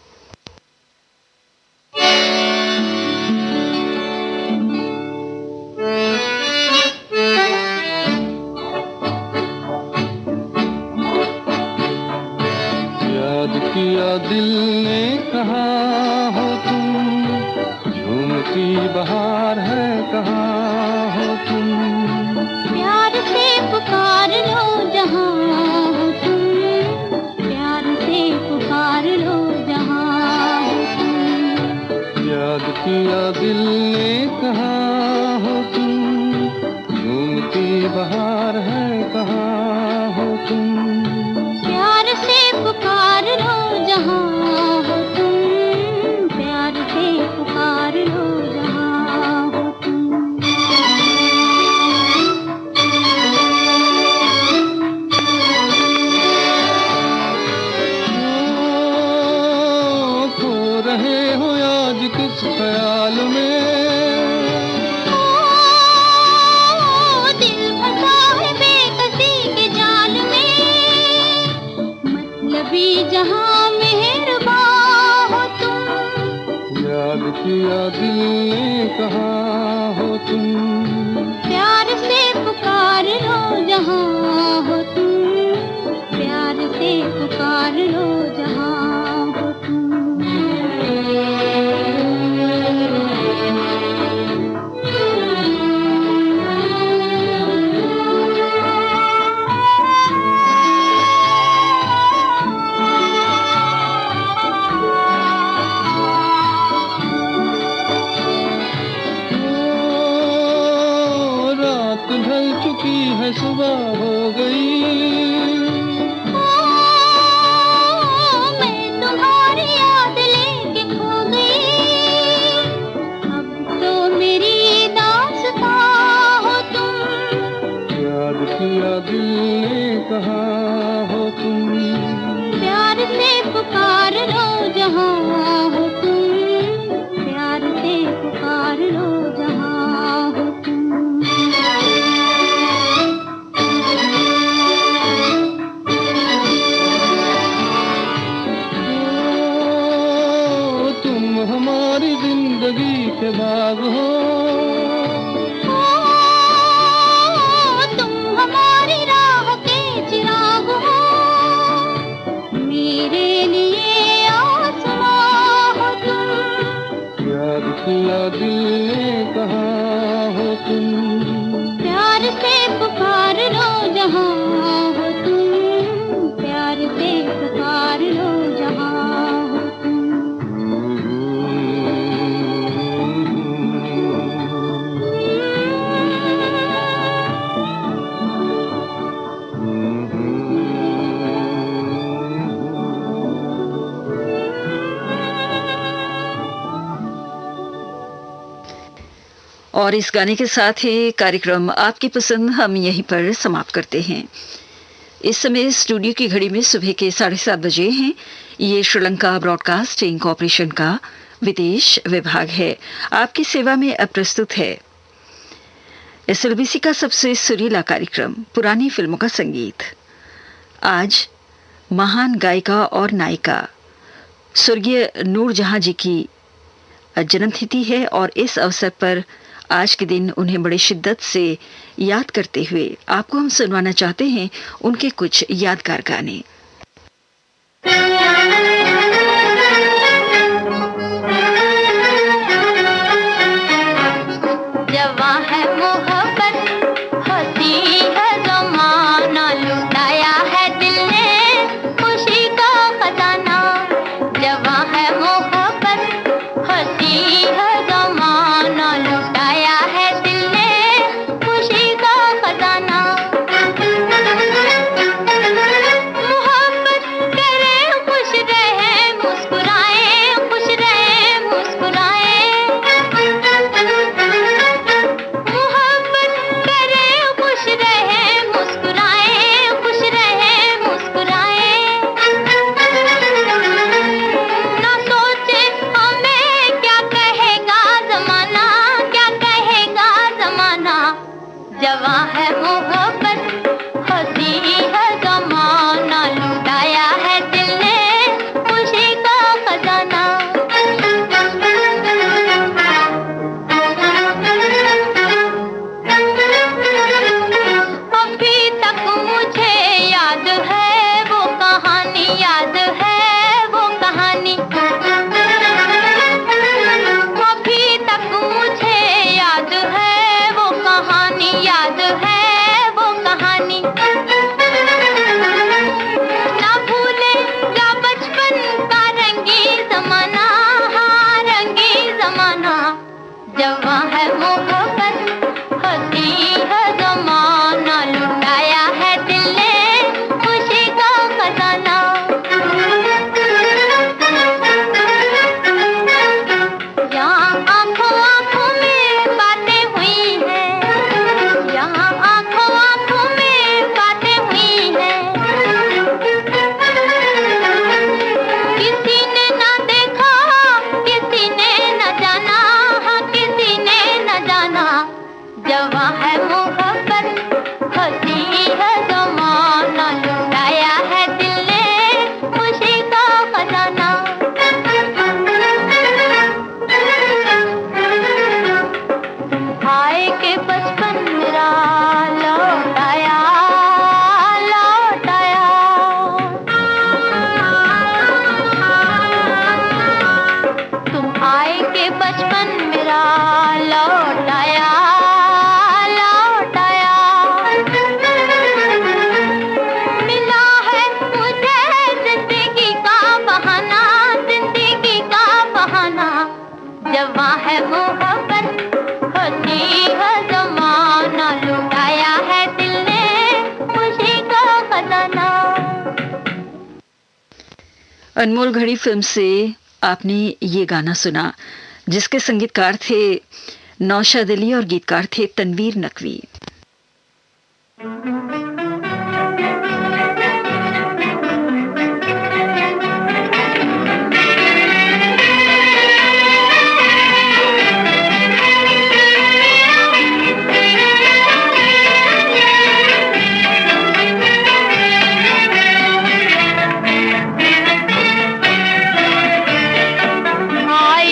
झूमती बहार है कहाँ हो तुम। प्यार से पुकार लो जहाँ हो तुम, प्यार से पुकार लो जहाँ हो तुम। याद किया दिल ने कहाँ हो तुम, झूमती बहार है कहाँ हो तुम। प्यार से पुकार लो जहाँ हो तुम, प्यार से पुकार लो जहाँ हो तुम। खो रहे हो आज किस ख्याल में, दिल फंसा है बेकसी के जाल में, मतलबी जहाँ मेहरबान हो तुम। याद किया दिल ने कहाँ हो तुम। प्यार से पुकार लो जहाँ हो तुम, प्यार से पुकार लो जहाँ हो तुम। रात ढल चुकी है सुबह हो गई, मैं तुम्हारी याद लेके खो गई, अब तो मेरी दास्तां हो तुम। याद किया दिल ने कहाँ हो तुम। प्यार से पुकार लो जहाँ हो तुम, प्यार से पुकार लो जहाँ हो तुम। तुम हमारी जिंदगी के बाग हो, तुम हमारी राह के चिराग हो, मेरे लिए आसमां हो तुम। याद किया दिल ने कहाँ हो तुम। प्यार से पुकार लो जहाँ हो तुम, प्यार से पुकार लो जहाँ हो तुम। और इस गाने के साथ ही कार्यक्रम आपकी पसंद हम यहीं पर समाप्त करते हैं। इस समय स्टूडियो की घड़ी में सुबह के 7:30 बजे हैं। ये श्रीलंका ब्रॉडकास्टिंग कॉरपोरेशन का विदेश विभाग है। आपकी सेवा में अब प्रस्तुत है एसएलबीसी का सबसे सुरीला कार्यक्रम पुरानी फिल्मों का संगीत। आज महान गायिका और नायिका स्वर्गीय नूरजहां जी की जन्मतिथि है और इस अवसर पर आज के दिन उन्हें बड़ी शिद्दत से याद करते हुए आपको हम सुनवाना चाहते हैं उनके कुछ यादगार गाने। जवां है मोहब्बत, हंसी है ज़माना, लुटाया है दिल ने खुशी का खजाना। जवां है मोहब्बत, हंसी है ज़माना, लुटाया है दिल ने खुशी का खजाना। मोहब्बत करे खुश रहे जवां है मोहब्बत हंसी है ज़माना लुटाया है दिल ने खुशी का खजाना यहाँ आँखों आँखों में बातें हुई हैं यहाँ आँखों आँखों में बातें हुई हैं किसी ने ना देखा किसी ने न जाना हाँ किसी ने न जाना जवां है मोहब्बत हंसी है ज़माना लुटाया है दिल ने खुशी का खजाना आए के बचपन मेरा लौट आया लौट आया तुम आए के बचपन मेरा लौट आया लौट आया मिला है मुझे जिंदगी का बहाना जवां है मोहब्बत हंसी है ज़माना लुटाया है दिल ने खुशी का खजाना अनमोल घड़ी फिल्म से आपने ये गाना सुना जिसके संगीतकार थे नौशाद अली और गीतकार थे तनवीर नकवी।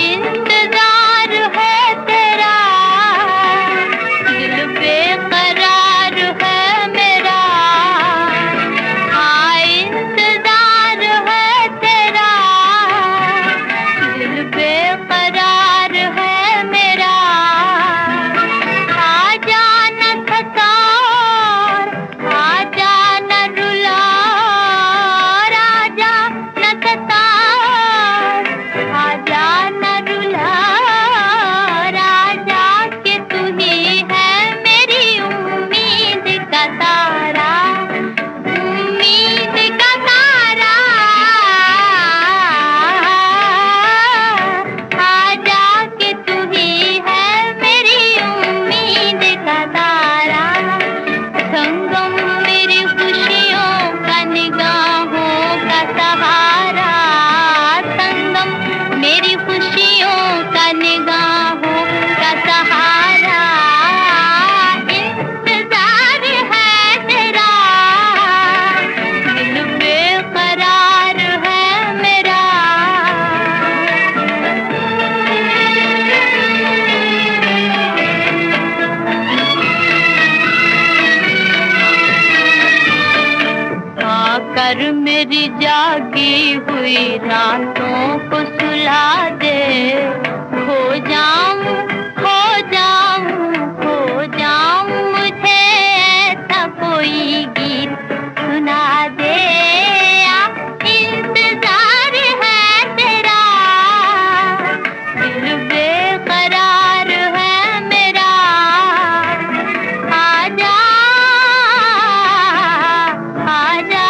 इंतजार है तेरा दिल बेकरार है मेरा इंतजार है तेरा दिल बेकरार है मेरा आजा न सतार आजा न रुला आजा न सतार आजा न रुला राजा के तू ही है मेरी उम्मीद का तारा उम्मीद का तारा आजा के तू ही है मेरी उम्मीद का तारा संगम मेरी खुशियों का निगाहों का सहारा संगम मेरी खुशियों का निगाहों का सहारा इंतजार है तेरा दिल बेकरार है मेरा आकर मेरी जागी हुई रातों को सुला दे खो जाऊं मुझे ऐसा कोई गीत सुना दे इंतजार है तेरा दिल बेकरार है मेरा आजा आजा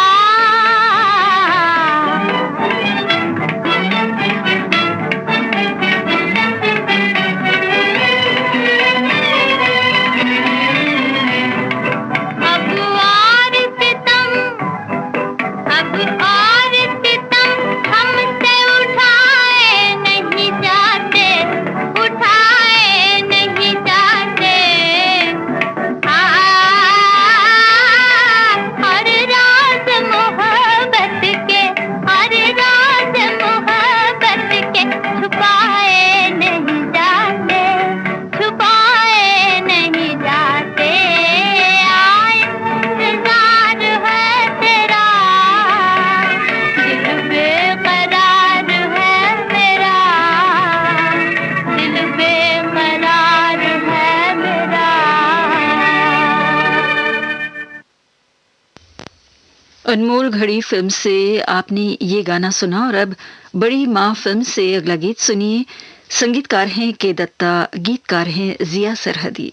अनमोल घड़ी फिल्म से आपने ये गाना सुना और अब बड़ी माँ फिल्म से अगला गीत सुनिए संगीतकार हैं के दत्ता, गीतकार हैं जिया सरहदी।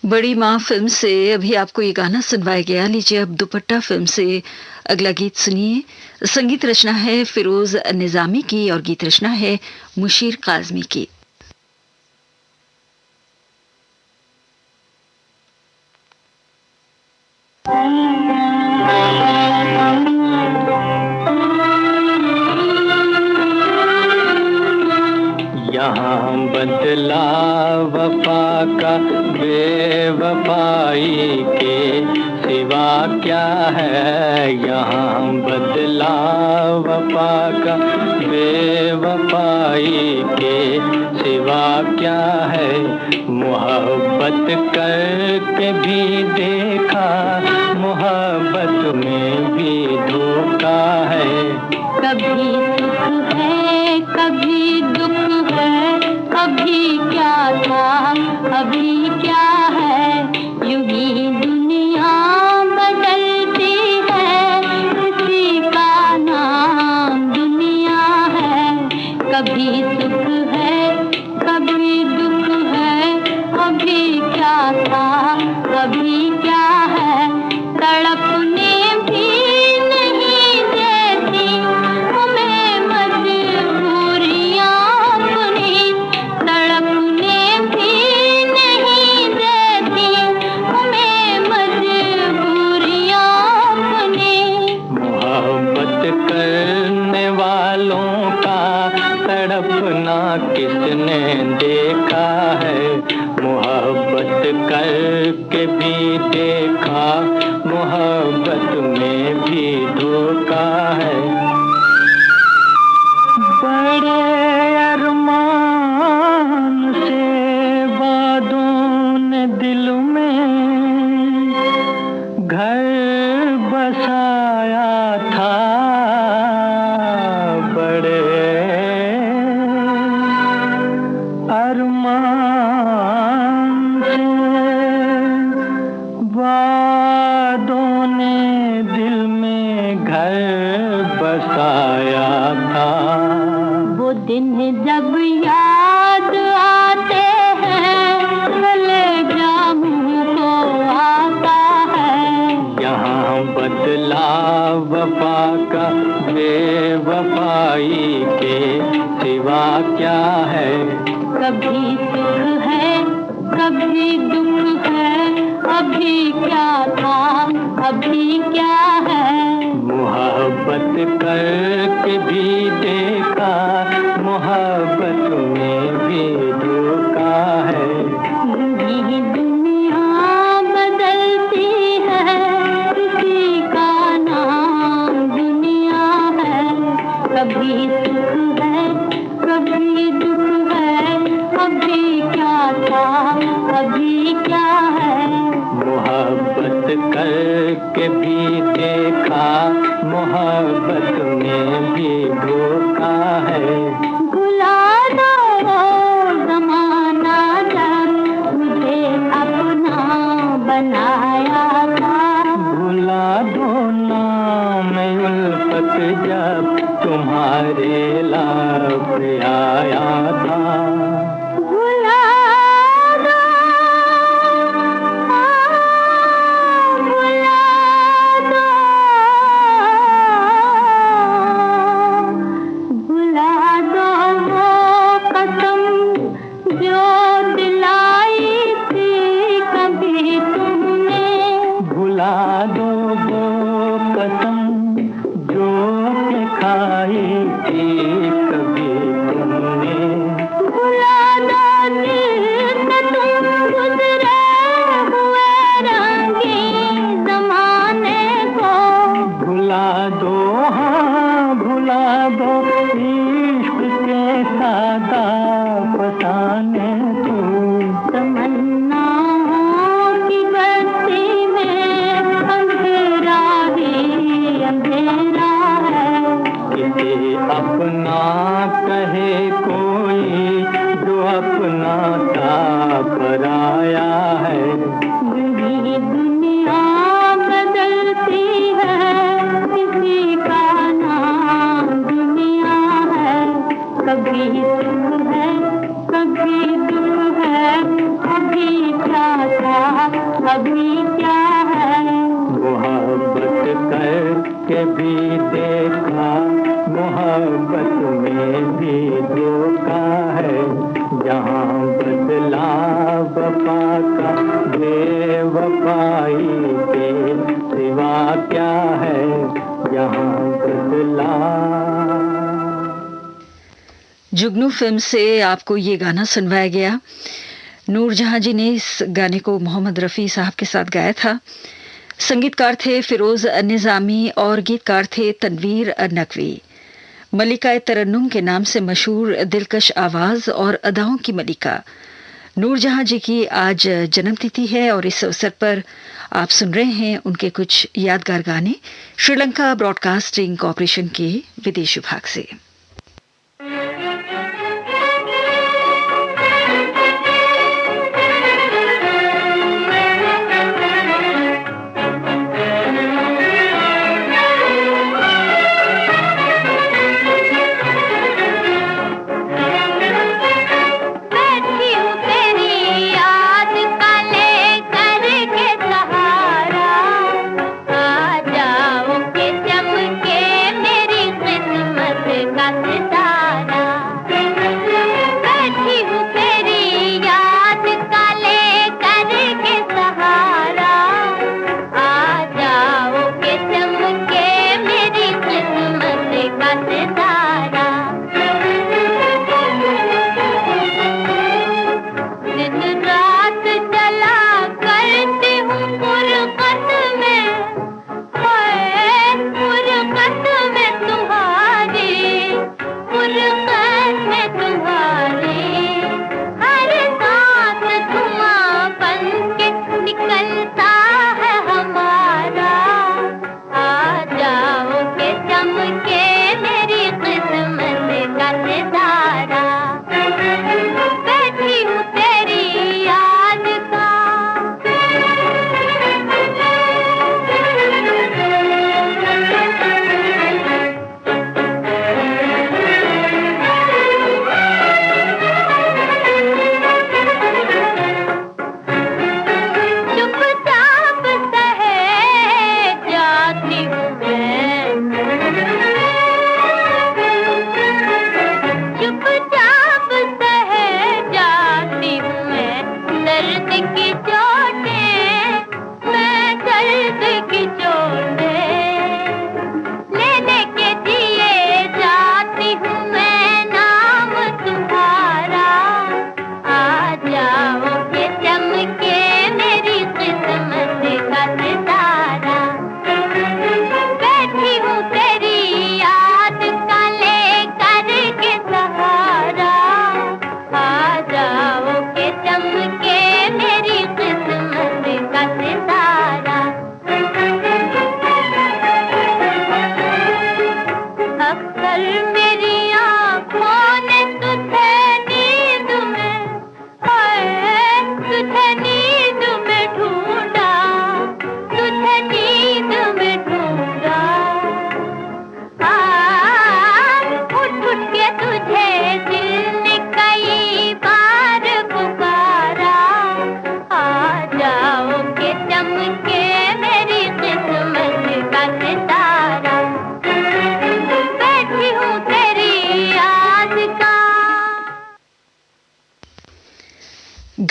बड़ी माँ फिल्म से अभी आपको ये गाना सुनवाया गया। लीजिए अब दुपट्टा फिल्म से अगला गीत सुनिए। संगीत रचना है फिरोज निजामी की और गीत रचना है मुशीर काज़मी की। यहाँ बदला वफा का बेवफाई के सिवा क्या है, यहाँ बदला वफा का बेवफाई के सिवा क्या है। मोहब्बत करके भी देखा, मोहब्बत में भी धोखा है। कभी सुख है कभी दुख है, कभी क्या था अभी क्या है। यूं ही दुनिया बदलती है, इसी का नाम दुनिया है। कभी सुख है कभी दुख है, अभी क्या था अभी क्या है। तड़पने भी नहीं देती हमें मजबूरियां अपनी, तड़पने भी नहीं देती हमें मजबूरियां अपनी। मोहब्बत करने वालों का तड़पना किसने देखा है। मोहब्बत करके भी देखा, मोहब्बत मोहब्बत में भी धोखा है। बड़े अरमान से वादों ने दिल में घर बसाया था, बड़े अरमान से वादों ने दिल में घर बसाया था। वो दिन जब याद आते हैं कलेजा मुँह को आता है। यहाँ बदला वफा का बेवफाई के सिवा क्या है। कभी सुख है कभी दुख है, अभी क्या था अभी क्या है। मोहब्बत करके भी देखा, मोहब्बत में भी धोखा है। ये दुनिया बदलती है, किसी का नाम दुनिया है। कभी सुख है कभी दुख है, अभी क्या था अभी क्या है। मोहब्बत करके भी देखा, मोहब्बत में भी धोखा है। भुला दो वो ज़माना जब मुझे अपना बनाया था। भुला दो नाम उल्फत जब तुम्हारे लब आया था। भुला दो भुला दो भुला दो वो कसम जो दिलाई थी कभी तुमने। भुला दो वो कसम जो के खाई थी कभी तुमने। भुला दो जिससे तुम गुजरे हुए रंगीन ज़माने को। भुला दो हाँ भुला दो इश्क के सादा फसाने को। तमन्नाओं की बस्ती में अंधेरा ही अंधेरा है। किसे अपना कहे कोई जो अपना था पराया है। ये दुनिया बदलती है, किसी का नाम दुनिया है। कभी सुख है कभी दुख है, अभी क्या था अभी क्या है। मोहब्बत करके भी देखा, मोहब्बत में भी धोखा है। जहाँ बदला वफा का बेवफाई के सिवा क्या है। यहाँ बदला। जुगनू फिल्म से आपको ये गाना सुनवाया गया। नूरजहां जी ने इस गाने को मोहम्मद रफ़ी साहब के साथ गाया था। संगीतकार थे फिरोज निज़ामी और गीतकार थे तनवीर नकवी। मलिका तरन्नुम के नाम से मशहूर दिलकश आवाज़ और अदाओं की मलिका नूरजहां जी की आज जन्मतिथि है और इस अवसर पर आप सुन रहे हैं उनके कुछ यादगार गाने श्रीलंका ब्रॉडकास्टिंग कॉरपोरेशन के विदेश विभाग से। आ जाओ कि चमके मेरी किस्मत का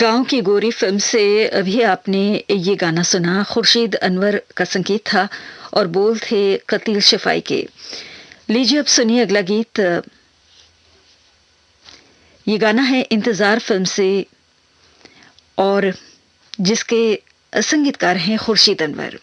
गांव की गोरी फिल्म से अभी आपने ये गाना सुना। खुर्शीद अनवर का संगीत था और बोल थे कतील शिफाई के। लीजिए अब सुनिए अगला गीत। ये गाना है इंतजार फिल्म से और जिसके संगीतकार हैं खुर्शीद अनवर।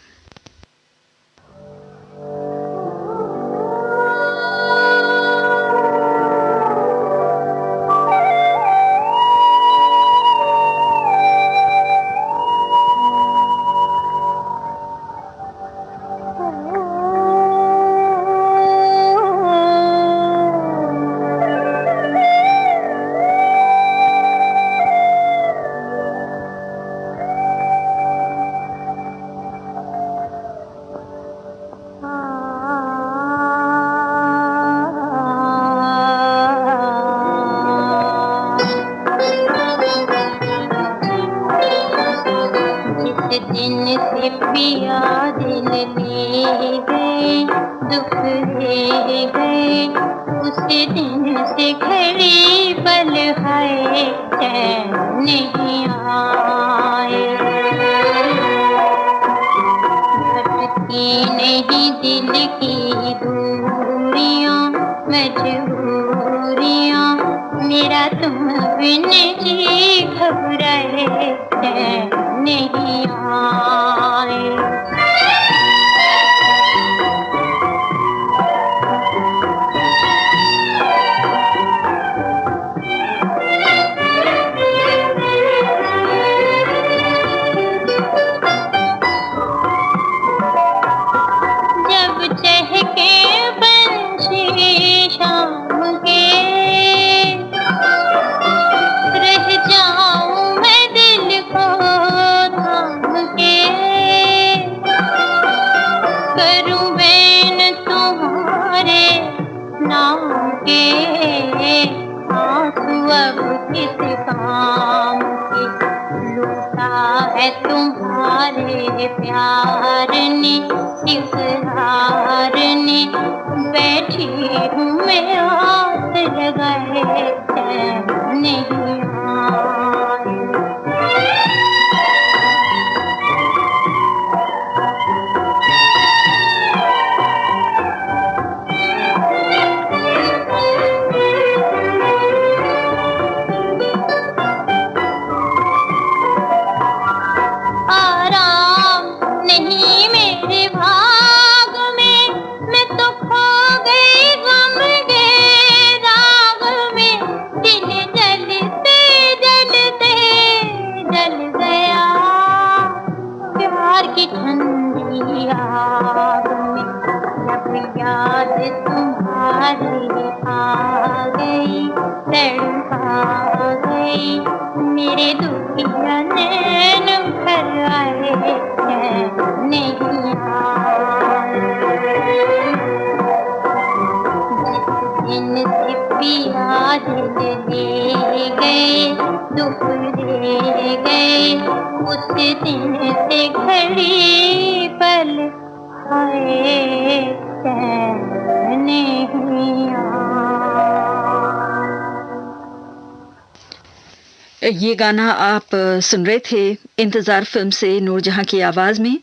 ये गाना आप सुन रहे थे इंतजार फिल्म से नूरजहां की आवाज में।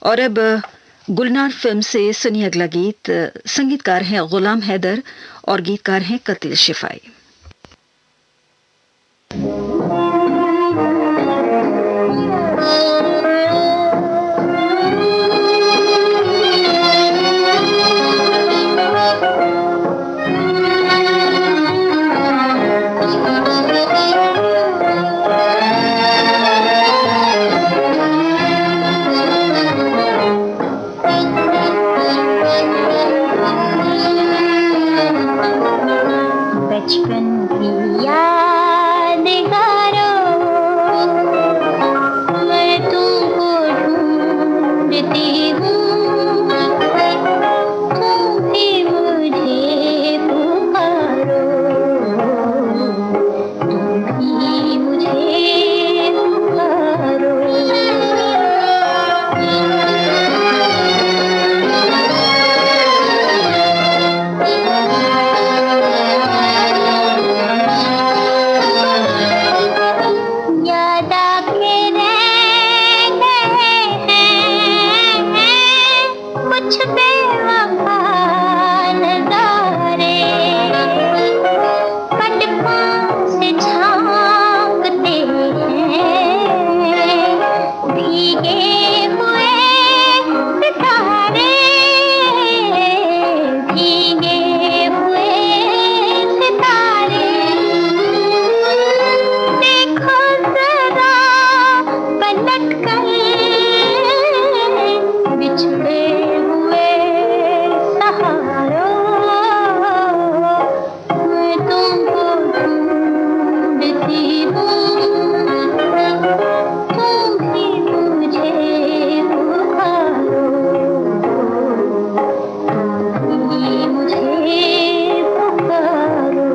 और अब गुलनार फिल्म से सुनिए अगला गीत। संगीतकार हैं गुलाम हैदर और गीतकार हैं कतील शिफाई। कुछ बेवफा नजारे पलकों से झांकते हैं, भीगे हुए सितारे, भीगे हुए सितारे। देखो जरा पलट कर बिछड़े हुए सहारों, मैं तुमको ढूंढती हूँ, तुम भी मुझे पुकारो, तुम भी मुझे पुकारो।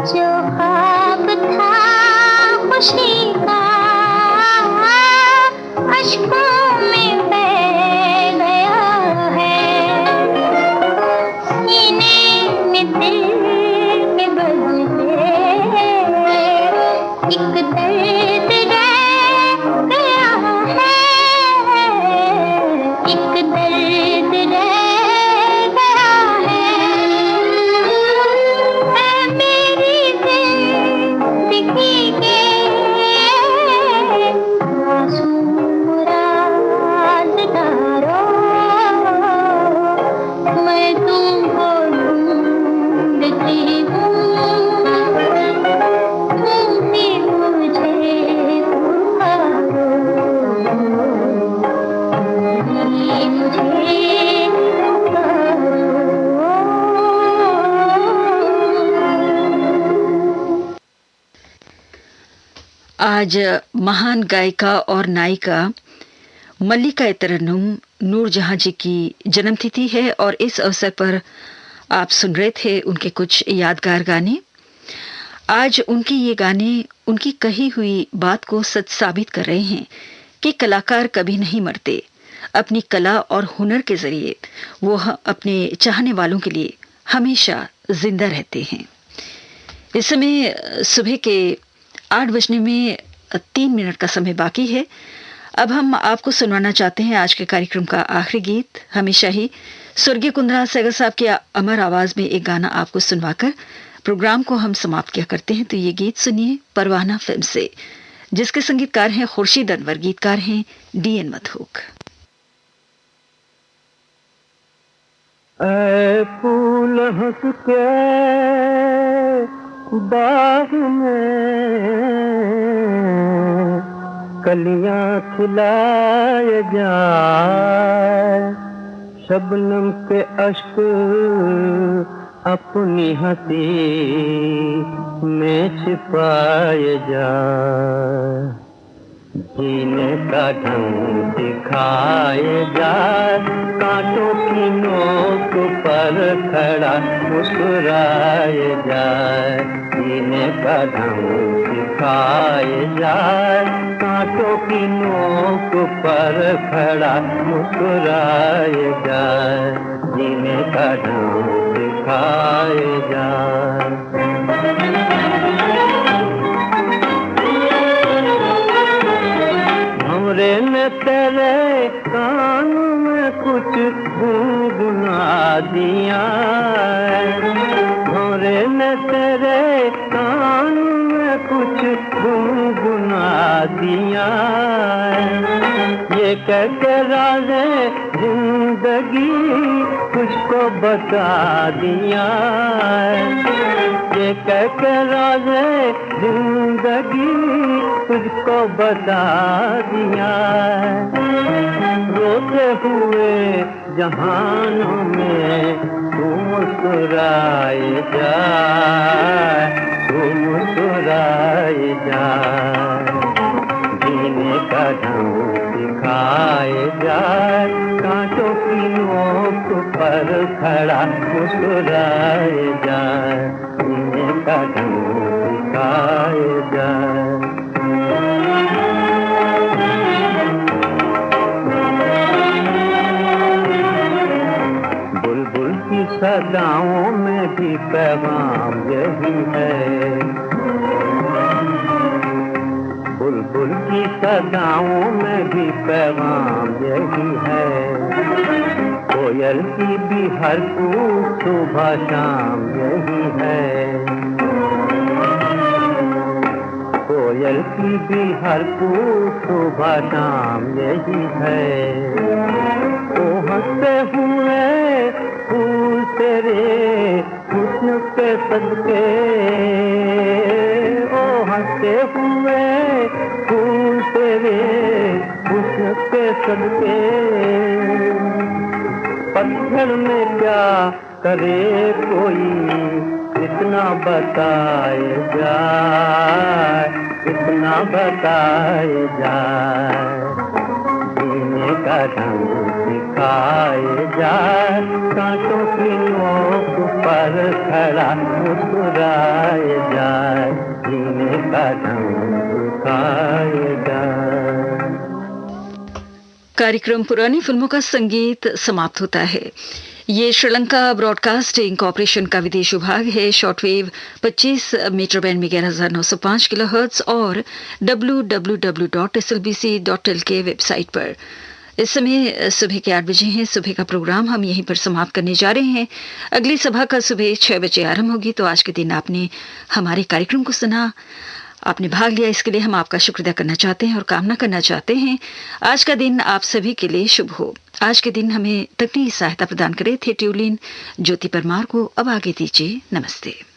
जो ख्वाब था खुशी का अश्कों में बह गया है, सीने में दिल के बदले एक दर्द रह गया है, एक दर्द रह गया है। मेरी जिंदगी के मासूम राज़दारों, मैं तुमको ढूंढती हूँ, तुम भी मुझे पुकारो, तुम भी मुझे पुकारो। आज महान गायिका और नायिका मल्लिका तरन्नुम नूरजहां जी की जन्मतिथि है और इस अवसर पर आप सुन रहे थे उनके कुछ यादगार गाने। आज उनके ये गाने उनकी कही हुई बात को सच साबित कर रहे हैं कि कलाकार कभी नहीं मरते। अपनी कला और हुनर के जरिए वो अपने चाहने वालों के लिए हमेशा जिंदा रहते हैं। इस समय सुबह के 8 बजने में 3 मिनट का समय बाकी है। अब हम आपको सुनवाना चाहते हैं आज के कार्यक्रम का आखिरी गीत। हमेशा ही स्वर्गीय कुंदरा सहगल साहब की अमर आवाज में एक गाना आपको सुनवाकर प्रोग्राम को हम समाप्त किया करते हैं। तो ये गीत सुनिए परवाना फिल्म से, जिसके संगीतकार हैं खुर्शीद अनवर, गीतकार हैं डी.एन. मधुक। ऐ फूल हंस के बाग में कलियां खिलाए जाए, शबनम के अश्क अपनी हंसी में छिपाए जाए, जीने का ढंग दिखाए जाए, कांटों की नोक पर खड़ा मुस्कुराए जाए, जीने का ढंग दिखाए जाए, कांटों की नोक पर खड़ा मुस्कुराए जाए, जीने का ढंग दिखाए जाए। भंवरे ने तेरे कान में कुछ गुनगुना दिया, भंवरे ने तेरे कान में कुछ गुनगुना दिया, ये कह के राज़े जिंदगी तुझको बता दिया, ये कह के राज़े जिंदगी तुझको बता दिया, रोते हुए जहानों में तू मुस्कुराए जाए, तू मुस्कुराए जाए, जीने का ढंग सिखाए जाए, कांटों की नोक पर खड़ा मुस्कुराए जाए, जीने का ढंग सिखाए जाए। बुलबुल की सदाओं में भी पैगाम यही है, बुलबुल की सदाओं में भी पैगाम यही है, कोयल की भी हर कूक सुबह शाम यही है, कोयल की भी हर कूक सुबह शाम यही है। ओ हंसते हुए फूल तेरे हुस्न के सदके, ओ हंसते हुए फूल तेरे हुस्न के सदके, पत्थर में क्या करे कोई इतना बताए जाए, इतना बताए जाए, जीने का ढंग सिखाए जाए, कांटों की नोक पर खड़ा मुस्कुराए जाए, जीने का ढंग सिखाए जाए। कार्यक्रम पुरानी फिल्मों का संगीत समाप्त होता है। ये श्रीलंका ब्रॉडकास्टिंग कॉर्पोरेशन का विदेश विभाग है। शॉर्टवेव 25 मीटर बैंड में 11,905 किलोहर्ट्ज और www.slbc.lk वेबसाइट पर। इस समय सुबह के 8 बजे हैं। सुबह का प्रोग्राम हम यहीं पर समाप्त करने जा रहे हैं। अगली सभा का सुबह 6 बजे आरंभ होगी। तो आज के दिन आपने हमारे कार्यक्रम को सुना, आपने भाग लिया, इसके लिए हम आपका शुक्रिया करना चाहते हैं और कामना करना चाहते हैं आज का दिन आप सभी के लिए शुभ हो। आज के दिन हमें तकनीकी सहायता प्रदान करे थे ट्यूलिन ज्योति परमार को। अब आगे दीजिए, नमस्ते।